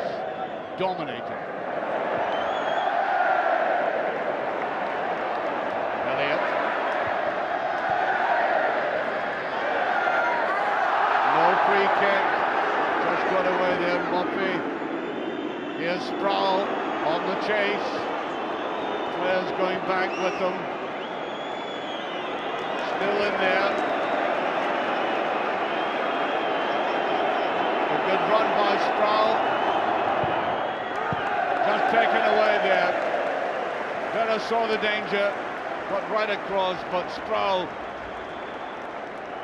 dominating. Elliott. No free kick. Just got away there, Murphy. Here's Sproul on the chase. Players going back with them. Still in there. A good run by Sproul. Just taken away there. Vera saw the danger, got right across, but Sproul,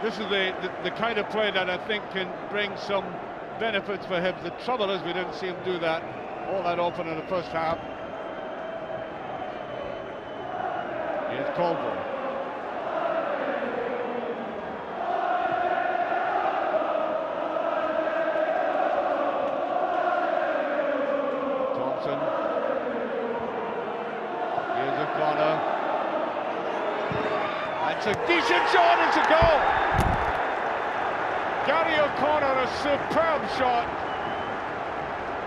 this is the kind of play that I think can bring some benefits for him. The trouble is we didn't see him do that all that often in the first half. Here's Caldwell. Thompson. Here's O'Connor. That's a decent shot, it's a goal! Gary O'Connor, a superb shot.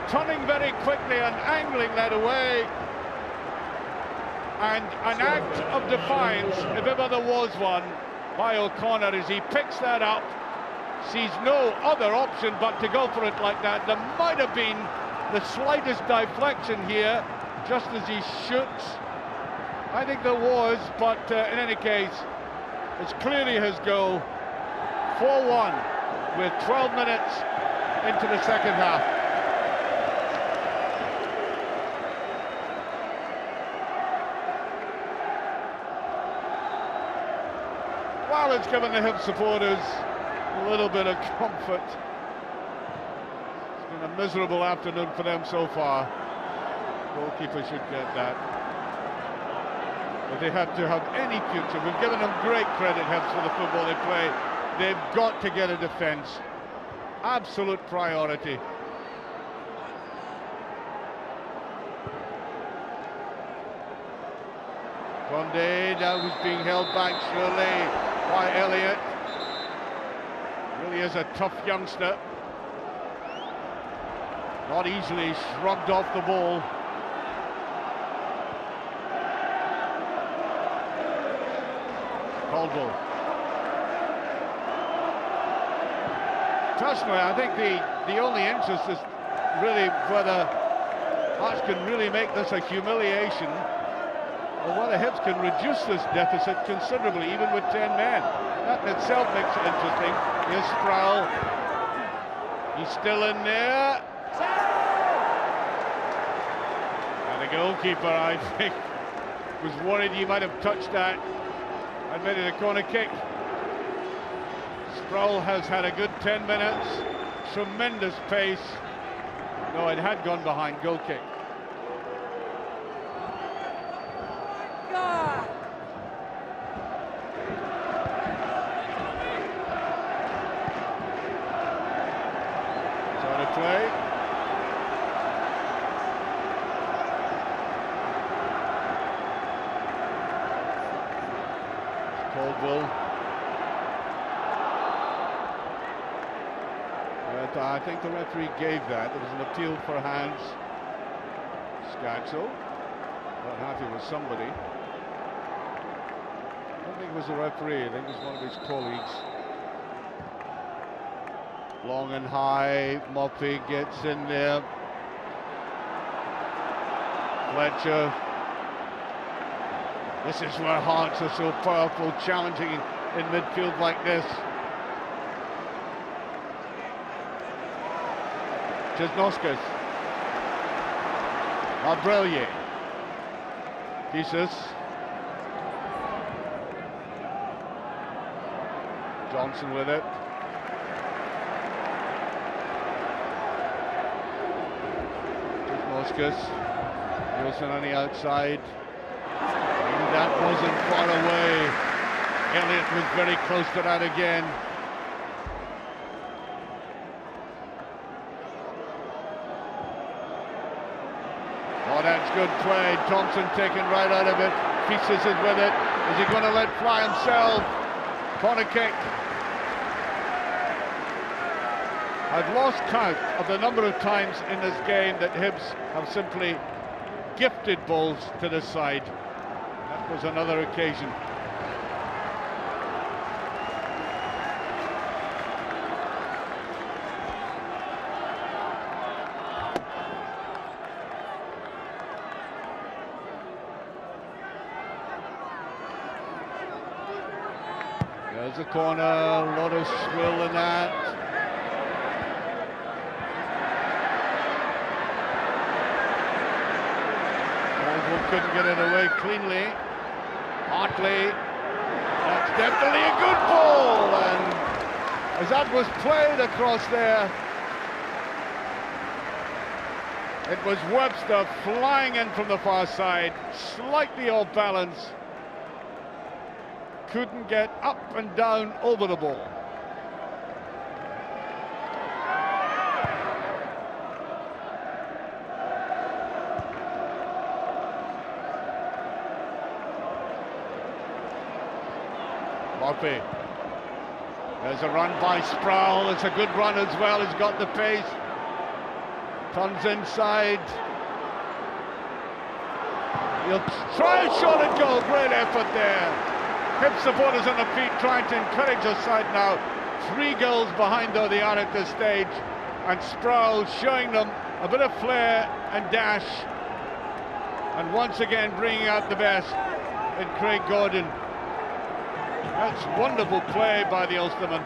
Turning very quickly and angling that away. And an act of defiance, if ever there was one, by O'Connor, as he picks that up, sees no other option but to go for it like that. There might have been the slightest deflection here, just as he shoots. I think there was, but in any case, it's clearly his goal. 4-1 with 12 minutes into the second half. Well, it's given the Hibs supporters a little bit of comfort. It's been a miserable afternoon for them so far. Goalkeeper should get that. But they have to have any future. We've given them great credit, Hibs, for the football they play. They've got to get a defence. Absolute priority. Condé now who's being held back surely by Elliott. Really is a tough youngster. Not easily shrugged off the ball. Caldwell. Personally, I think the only interest is really whether Hearts can really make this a humiliation, or whether Hibs can reduce this deficit considerably, even with 10 men. That in itself makes it interesting. Here's Sproul. He's still in there. And the goalkeeper, I think, was worried he might have touched that. Admitted a corner kick. Sproul has had a good 10 minutes. Tremendous pace. No, it had gone behind. Goal kick. So to play. Caldwell. But I think the referee gave that. There was an appeal for hands. Scatchel. Not happy with somebody. I don't think it was the referee. I think it was one of his colleagues. Long and high. Murphy gets in there. Fletcher. This is where Hearts are so powerful, challenging in midfield like this. Jesnoskas. Abrelier. Jesus. Johnson with it. Jesnoskas. Wilson on the outside. And that wasn't far away. Elliott was very close to that again. Oh, that's good play. Thompson taken right out of it. Pieces is with it. Is he going to let fly himself? Corner kick. I've lost count of the number of times in this game that Hibs have simply gifted balls to the side. That was another occasion. There's a corner, a lot of swill in that. Caldwell couldn't get it away cleanly. Hartley, that's definitely a good ball, and as that was played across there, it was Webster flying in from the far side, slightly off balance. Couldn't get up and down over the ball. Murphy. There's a run by Sproul. It's a good run as well. He's got the pace. Turns inside. He'll try a shot and goal. Great effort there. Hibs supporters on the feet trying to encourage their side now. 3 goals behind though they are at this stage, and Sproul showing them a bit of flair and dash, and once again bringing out the best in Craig Gordon. That's wonderful play by the Ulsterman.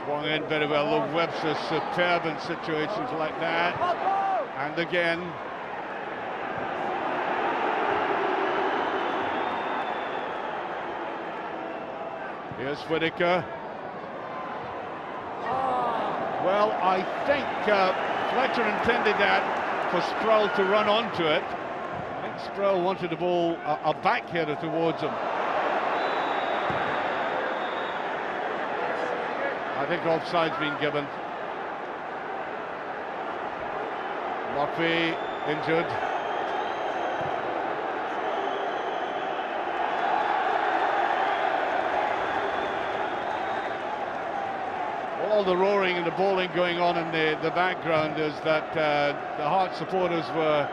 Swung in very well. Look, Webster's superb in situations like that. And again. Here's Whittaker. Well, I think Fletcher intended that for Sproul to run onto it. I think Sproul wanted the ball a backheader towards him. I think offside's been given. Murphy injured. All the roaring and the bowling going on in the background is that the Hearts supporters were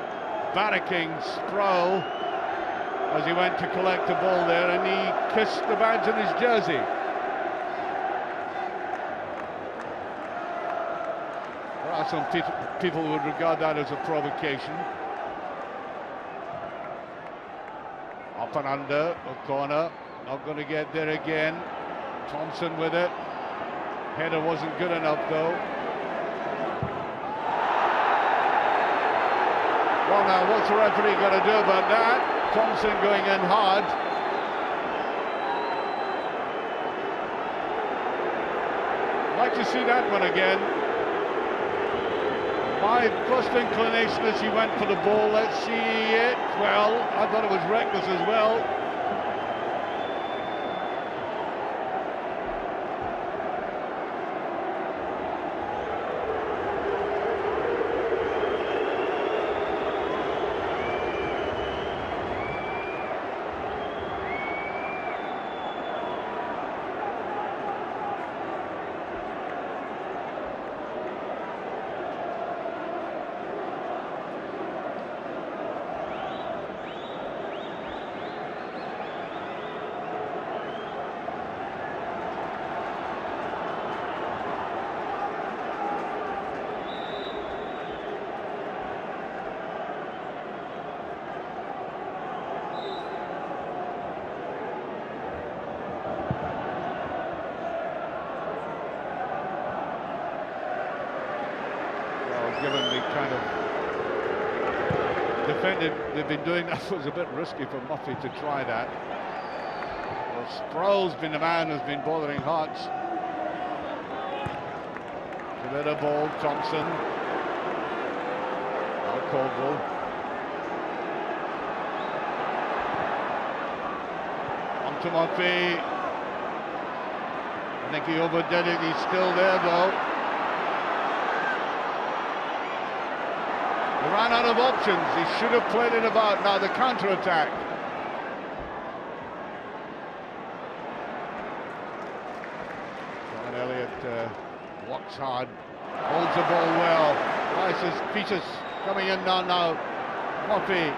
barracking Sproul as he went to collect the ball there, and he kissed the badge on his jersey. There are some people who would regard that as a provocation. Up and under, O'Connor, not going to get there again. Thompson with it. Header wasn't good enough though. Well, now what's the referee got to do about that? Thompson going in hard. I'd like to see that one again. My first inclination is he went for the ball. Let's see it. Well, I thought it was reckless as well. Given the kind of defending they've been doing, that was a bit risky for Murphy to try that. Well, Sproul's been the man who's been bothering Hearts. A bit of ball, Thompson. Now Caldwell. On to Murphy. I think he overdid it. He's still there though. He ran out of options. He should have played it about. Now the counter-attack. John Elliott works hard, holds the ball well. Rice's pieces coming in now. Murphy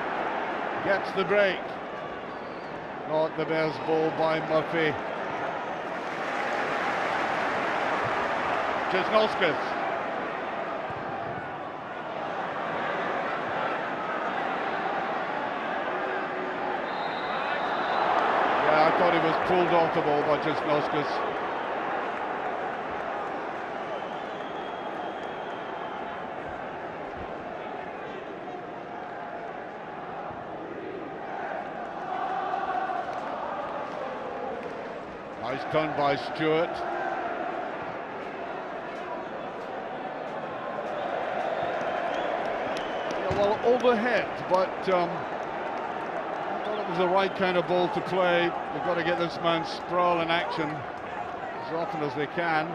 gets the break. Not the best ball by Murphy. Jesnowskis. thought he was pulled off the ball by Noskus. Nice done by Stewart. Yeah, well, overhead, but I thought it was the right kind of ball to play. They've got to get this man sprawl in action as often as they can.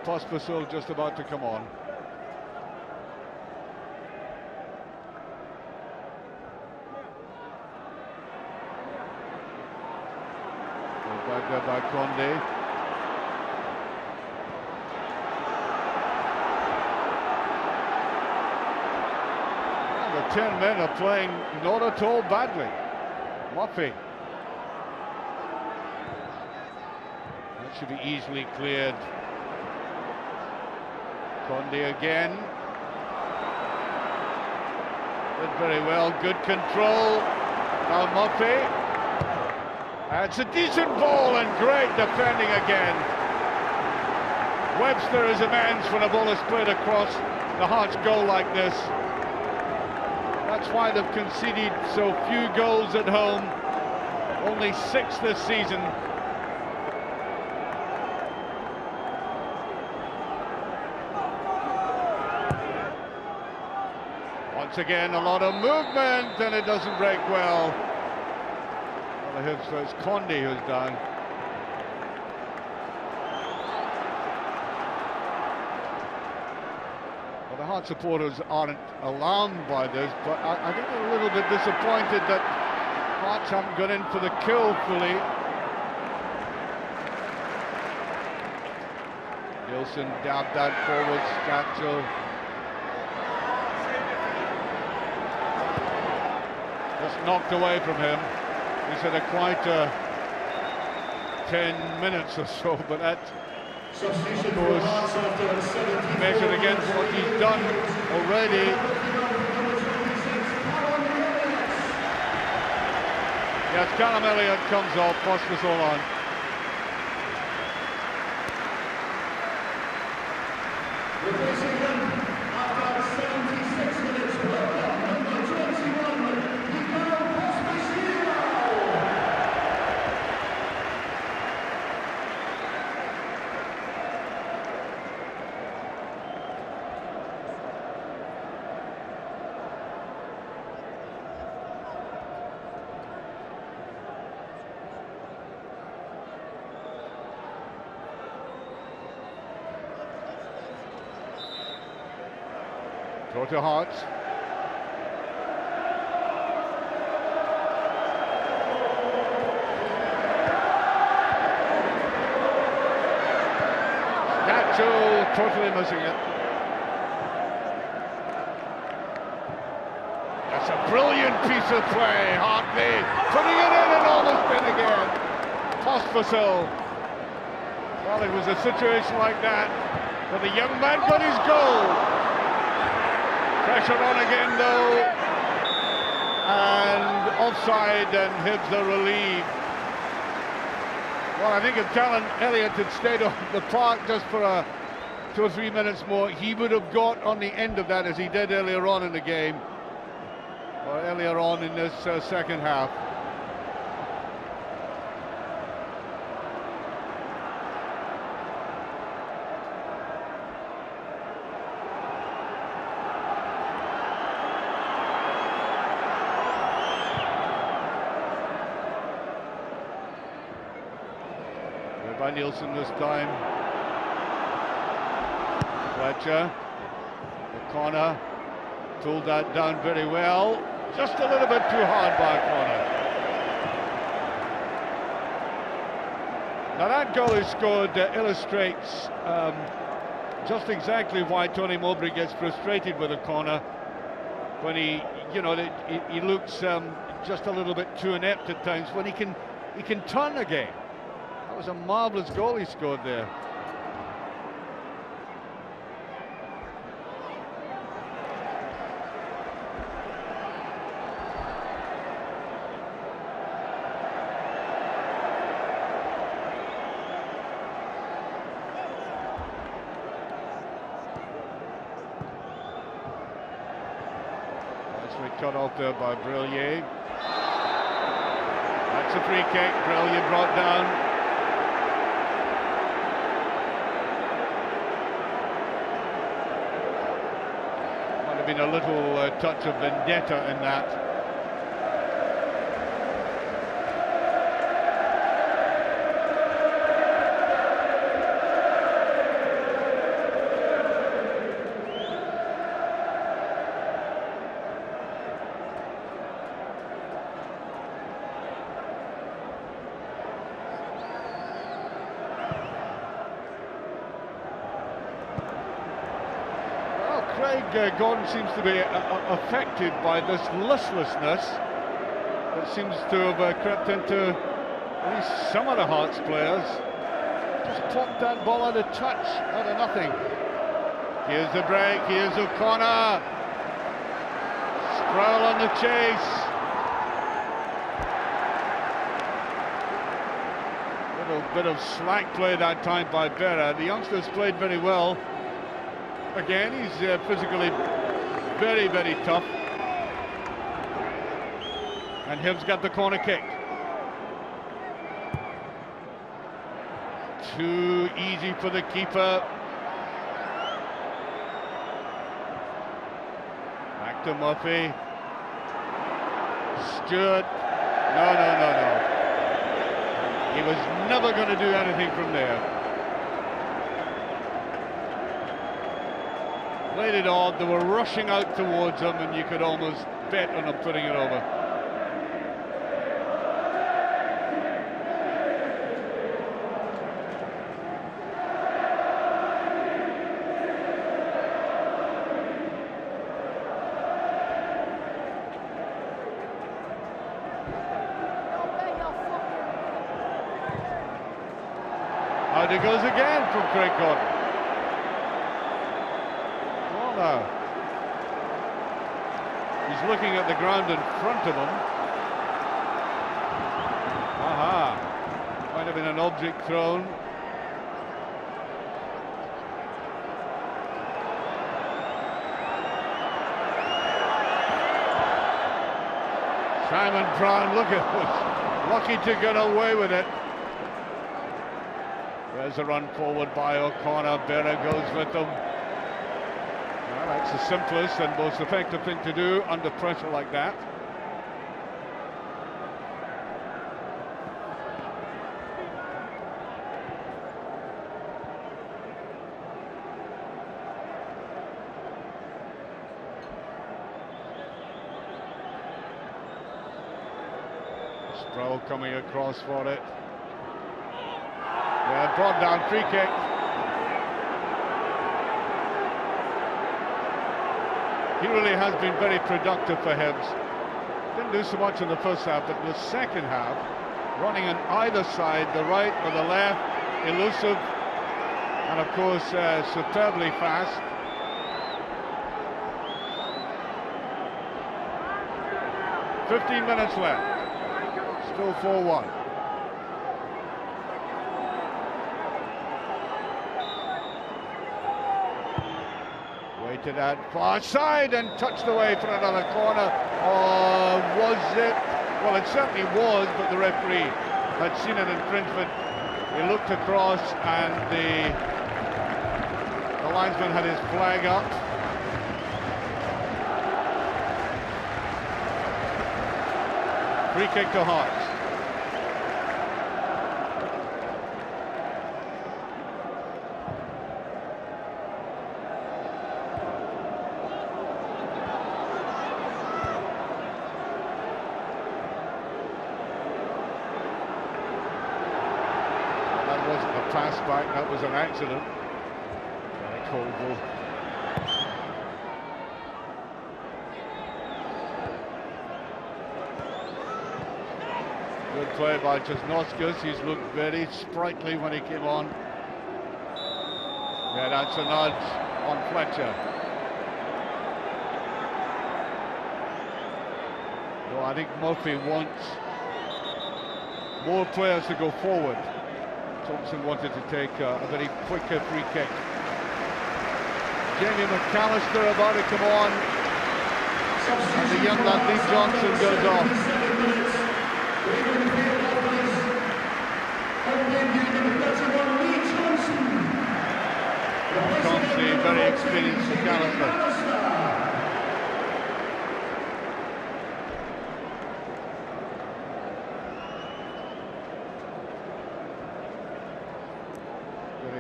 Pospisil just about to come on. Back there by Conde. Well, the 10 men are playing not at all badly. Murphy. That should be easily cleared. Conde again. Did very well, good control. Now Murphy. It's a decent ball and great defending again. Webster is immense when a ball is played across the Hearts goal like this. That's why they've conceded so few goals at home. Only 6 this season. Once again, a lot of movement and it doesn't break well. So it's Conde who's down. Well, the Heart supporters aren't alarmed by this, but I think they're a little bit disappointed that Hearts haven't got in for the kill fully. Nielsen dabbed that forward, Statchel. Just knocked away from him. He's had quite 10 minutes or so, but that, of course, measured against what he's done already. Yes, Callum Elliott comes off, Pospisil on. Replacing him after 76 minutes, welcome number 21. Throw to Hearts. Nacho totally missing it. That's a brilliant piece of play. Hartley putting it in and almost in again. Pospisil. Well, it was a situation like that where the young man got his goal. Pressure on again though, and offside, and Hibs are relieved. Well, I think if Callum Elliott had stayed on the park just for 2 or 3 minutes more, he would have got on the end of that as he did earlier on in the game, or earlier on in this second half. By Nielsen this time. Fletcher, O'Connor pulled that down very well. Just a little bit too hard by O'Connor. Now that goal he scored illustrates just exactly why Tony Mowbray gets frustrated with O'Connor when he looks just a little bit too inept at times. When he can turn a game. That was a marvellous goal he scored there. Nicely cut off there by Brillier. That's a free kick. Brillier brought down. Might have been a little touch of vendetta in that. Craig Gordon seems to be affected by this listlessness that seems to have crept into at least some of the Hearts players. Just popped that ball out of touch, out of nothing. Here's the break, here's O'Connor. Sproul on the chase. Little bit of slack play that time by Berra. The youngsters played very well. Again, he's physically very, very tough. And Hibs got the corner kick. Too easy for the keeper. Back to Murphy. Stewart. No. He was never going to do anything from there. Played it odd, they were rushing out towards him, and you could almost bet on him putting it over. Out it goes again from Craig Gordon. He's looking at the ground in front of him. Aha! Might have been an object thrown. Simon Brown, look at this. Lucky to get away with it. There's a run forward by O'Connor. Berra goes with them. That's the simplest and most effective thing to do under pressure like that. Sproul coming across for it. Yeah, brought down, free kick. He really has been very productive for Hibs. Didn't do so much in the first half, but in the second half, running on either side, the right or the left, elusive, and of course superbly fast. "15 minutes left, still 4-1. To that far side and touched away for another corner. Or was it? Well, it certainly was, but the referee had seen an infringement. He looked across and the linesman had his flag up. Free kick to Hearts. Pass back, that was an accident. Very cold goal. Good play by Česnauskas. He's looked very sprightly when he came on. Yeah, that's a nudge on Fletcher. So I think Murphy wants more players to go forward. Thompson wanted to take a very quicker free kick. Jamie McAllister about to come on. And the young lad Lee Johnson goes off. Constantly very experienced McAllister.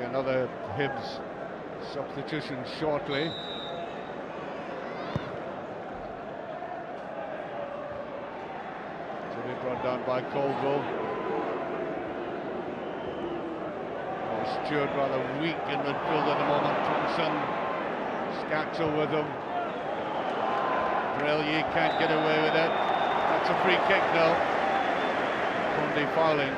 Another Hibs substitution shortly. To be brought down by Caldwell. Oh, Stewart rather weak in midfield at the moment. Thompson, Scatchel with him. Brellier can't get away with it. That's a free kick though. Conde fouling.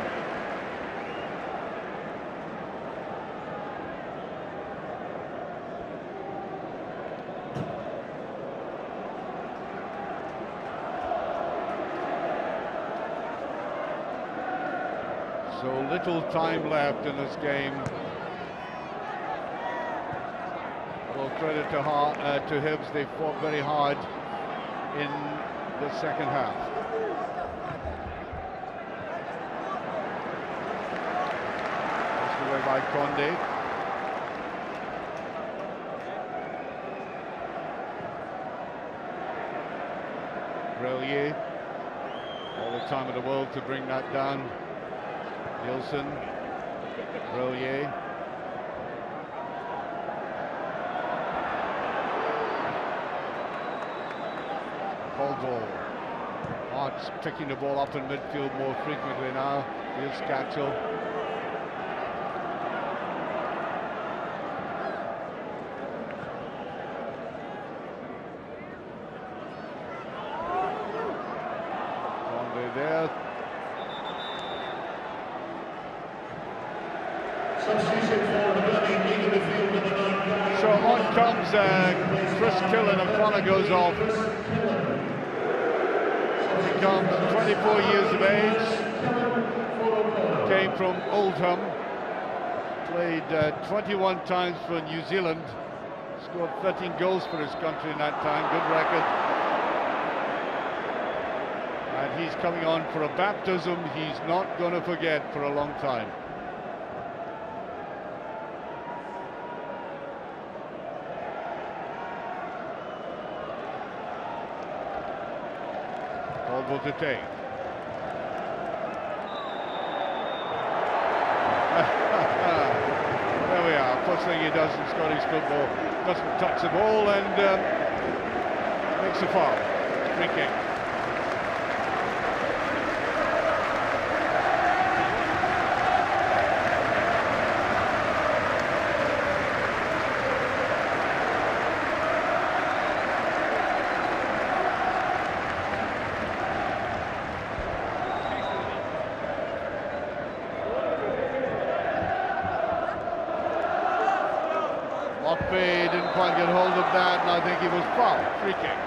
So little time left in this game. Well, credit to Hibs, they fought very hard in the second half. Pushed away by Conde. Brellier, all the time in the world to bring that down. Nielsen, Brellier. Caldwell. Hart's picking the ball up in midfield more frequently now. Here's Scatchel. Conde there. So on comes Chris Killen, and corner goes off. He comes 24 years of age, came from Oldham, played 21 times for New Zealand, scored 13 goals for his country in that time, good record. And he's coming on for a baptism he's not going to forget for a long time. Caldwell to take. There we are. First thing he does in Scottish football, doesn't touch the ball and makes a foul. Free kick. Mockbay didn't quite get hold of that, and I think he was fouled. Free kick.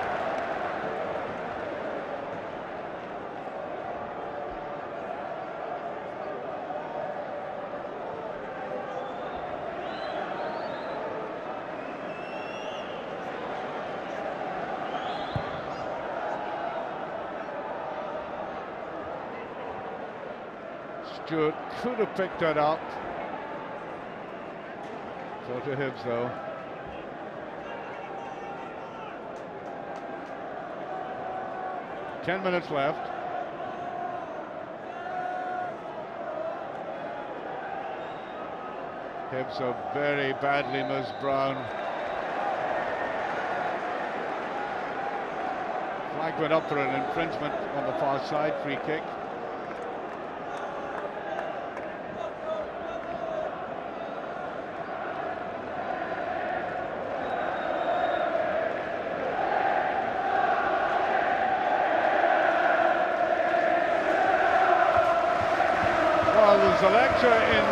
Stewart could have picked that up. So to Hibs though. Ten minutes left. Hibs are very badly missed Brown. Flag went up for an infringement on the far side, free kick. There's a lecture in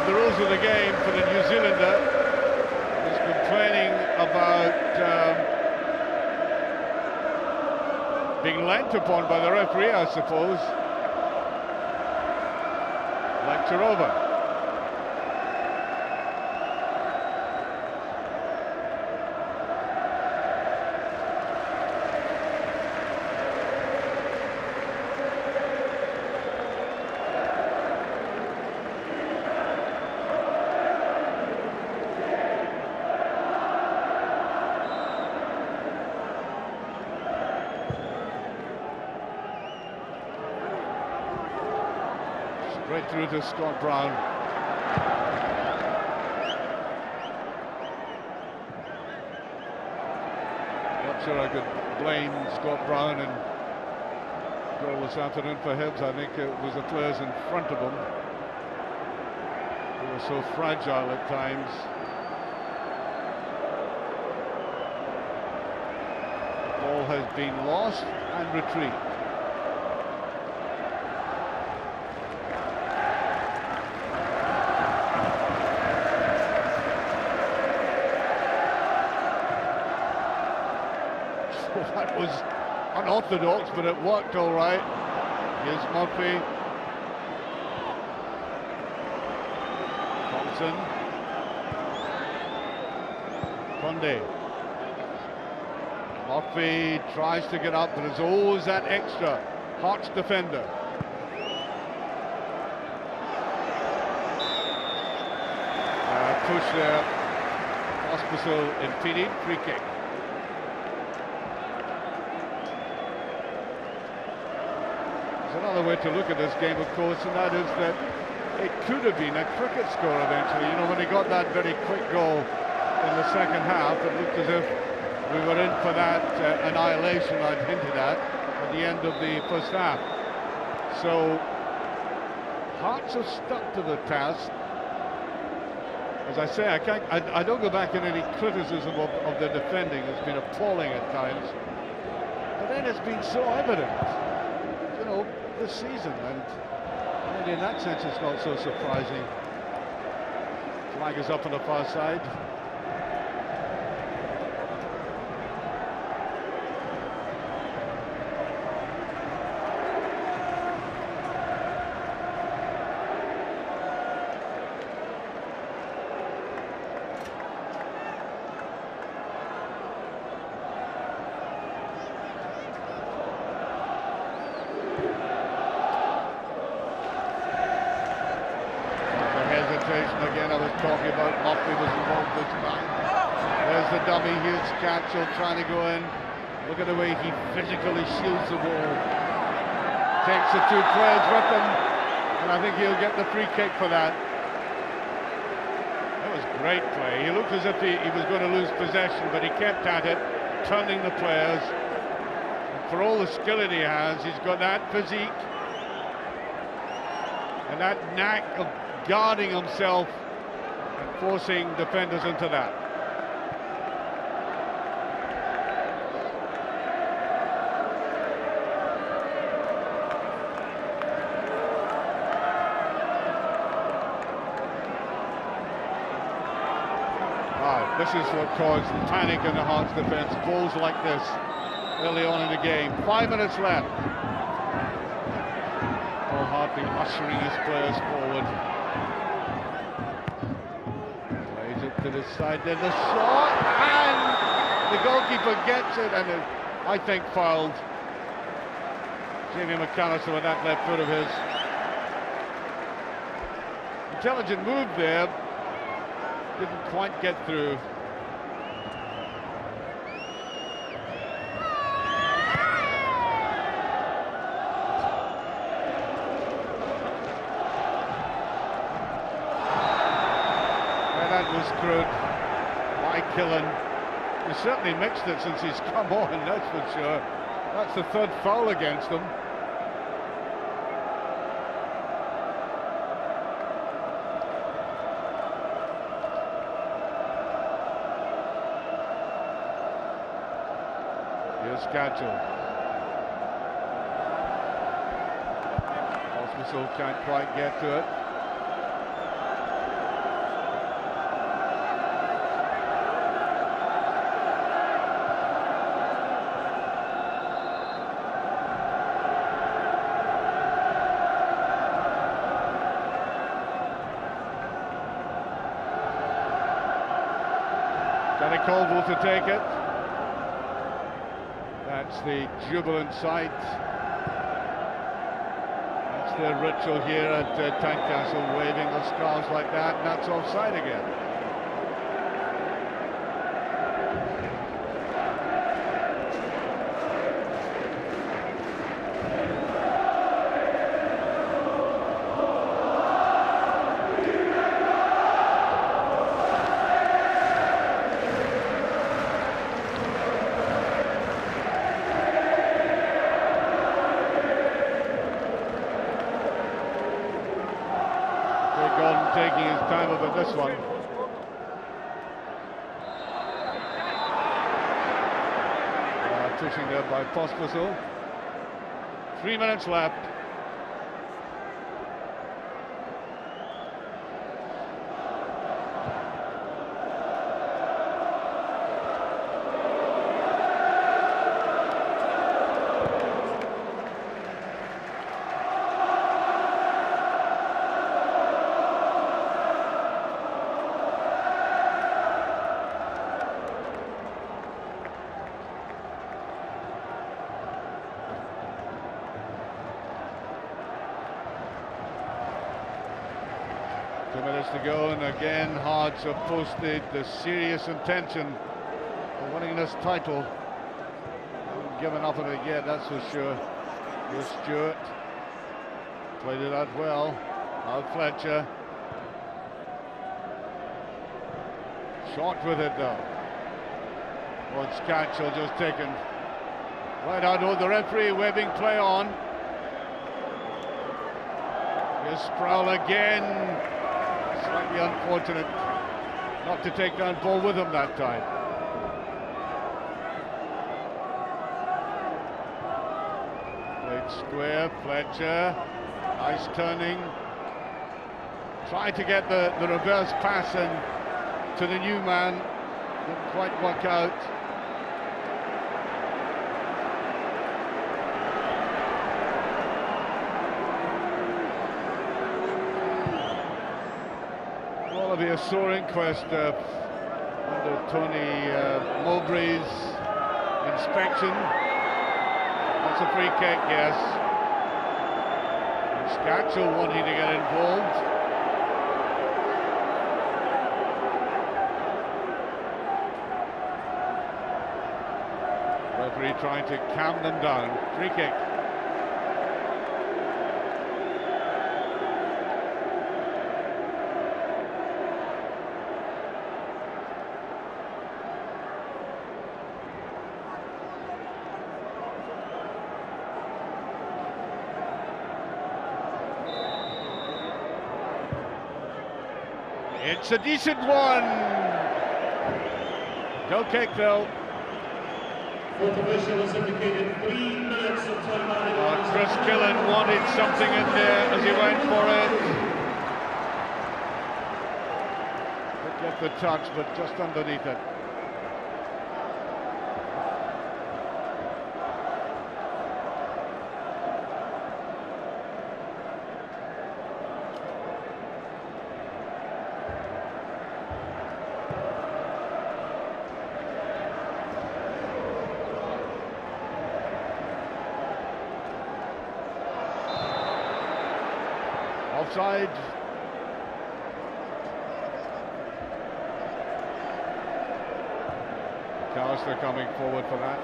the rules of the game for the New Zealander. He's complaining about being leant upon by the referee, I suppose. Lecture over. Right through to Scott Brown. Not sure I could blame Scott Brown and goal this afternoon for Hibs. I think it was the players in front of him who were so fragile at times. The ball has been lost and retreat. That was unorthodox, but it worked all right. Here's Murphy. Thompson. Conde. Murphy tries to get up, but there's always that extra. Hearts defender. Push there. Hospital impeded. Free kick. Another way to look at this game, of course, and that is that it could have been a cricket score eventually. You know, when he got that very quick goal in the second half, it looked as if we were in for that annihilation I'd hinted at the end of the first half. So Hearts have stuck to the task. As I say, I don't go back in any criticism of the defending. It's been appalling at times, but then it's been so evident, you know, this season, and in that sense it's not so surprising. Flag is up on the far side. Again, I was talking about Murphy was involved this time. There's the dummy. Here's Cancel trying to go in. Look at the way he physically shields the ball. Takes the two players with him, and I think he'll get the free kick for that. That was great play. He looked as if he was going to lose possession, but he kept at it, turning the players. And for all the skill that he has, he's got that physique and that knack of guarding himself and forcing defenders into that. This is what caused panic in the Hearts defence. Goals like this early on in the game. 5 minutes left. Paul Hartley ushering his players forward. Plays it to the side, then the shot, and the goalkeeper gets it, and I think fouled Jamie McAllister with that left foot of his. Intelligent move there, didn't quite get through. Was screwed by Killen. He's certainly mixed it since he's come on, that's for sure. That's the third foul against him. Here's Scatchell. Hospital can't quite get to it. Danny Colville to take it. That's the jubilant sight. That's the ritual here at Tynecastle, waving the scarves like that, and that's offside again. time of it, this one. Pushing there by Pospisil. 3 minutes left. To go, and again Hearts have posted the serious intention of winning this title. Haven't given up on it yet, that's for sure. Here's Stewart, played it out well. Now Fletcher, shot with it though. Well, Scatchell just taken right out of the referee, waving play on. Here's Sproul again. Slightly unfortunate not to take down ball with him that time. Played square, Fletcher, nice turning. Tried to get the reverse pass in to the new man, didn't quite work out. Will be a sore inquest under Tony Mowbray's inspection. That's a free kick, yes. Scatchell wanting to get involved. Referee trying to calm them down. Free kick. It's a decent one. No kick though. Fourth official has indicated 3 minutes of time added. Chris Killen wanted something in there as he went for it. Didn't get the touch, but just underneath it. Offside. Calister coming forward for that.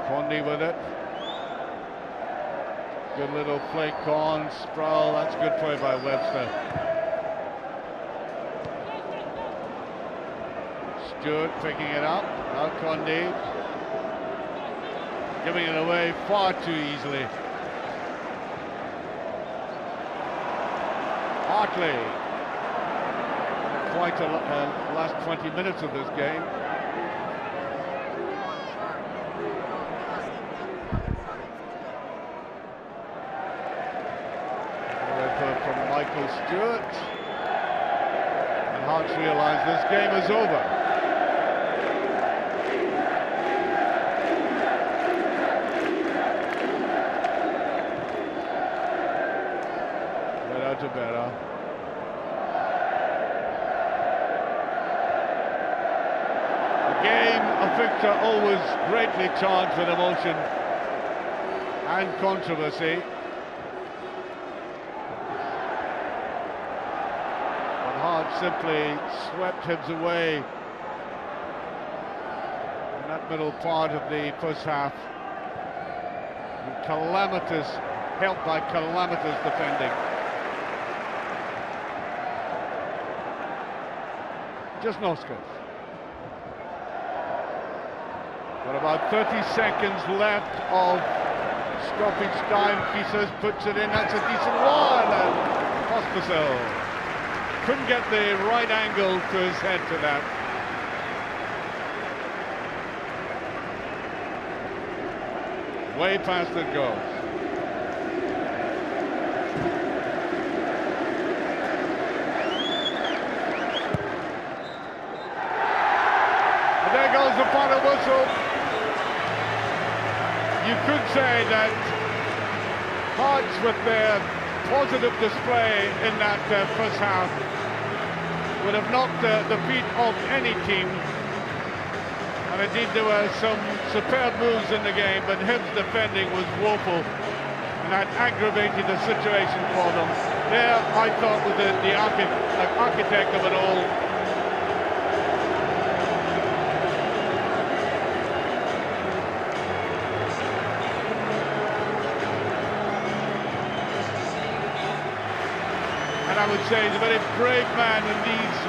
Condy with it. Good little flake on. Sproul, that's good play by Webster. Stewart picking it up. Now Condy giving it away far too easily. Hartley. Quite a last 20 minutes of this game. From Michael Stewart. And Hearts realise this game is over. Better. A game of Victor always greatly charged with emotion and controversy. But Hearts simply swept Hibs away in that middle part of the first half. And calamitous, helped by calamitous defending. Just no scope. But about 30 seconds left of stoppage time. Fisas puts it in. That's a decent one. And Pospisil couldn't get the right angle to his head to that. Way past it goes. And there goes the final whistle. You could say that Hearts, with their positive display in that first half, would have knocked the feet off any team. And indeed there were some superb moves in the game, but Hibs' defending was woeful, and that aggravated the situation for them. There, I thought, was the architect of it all. And I would say he's a very brave man in these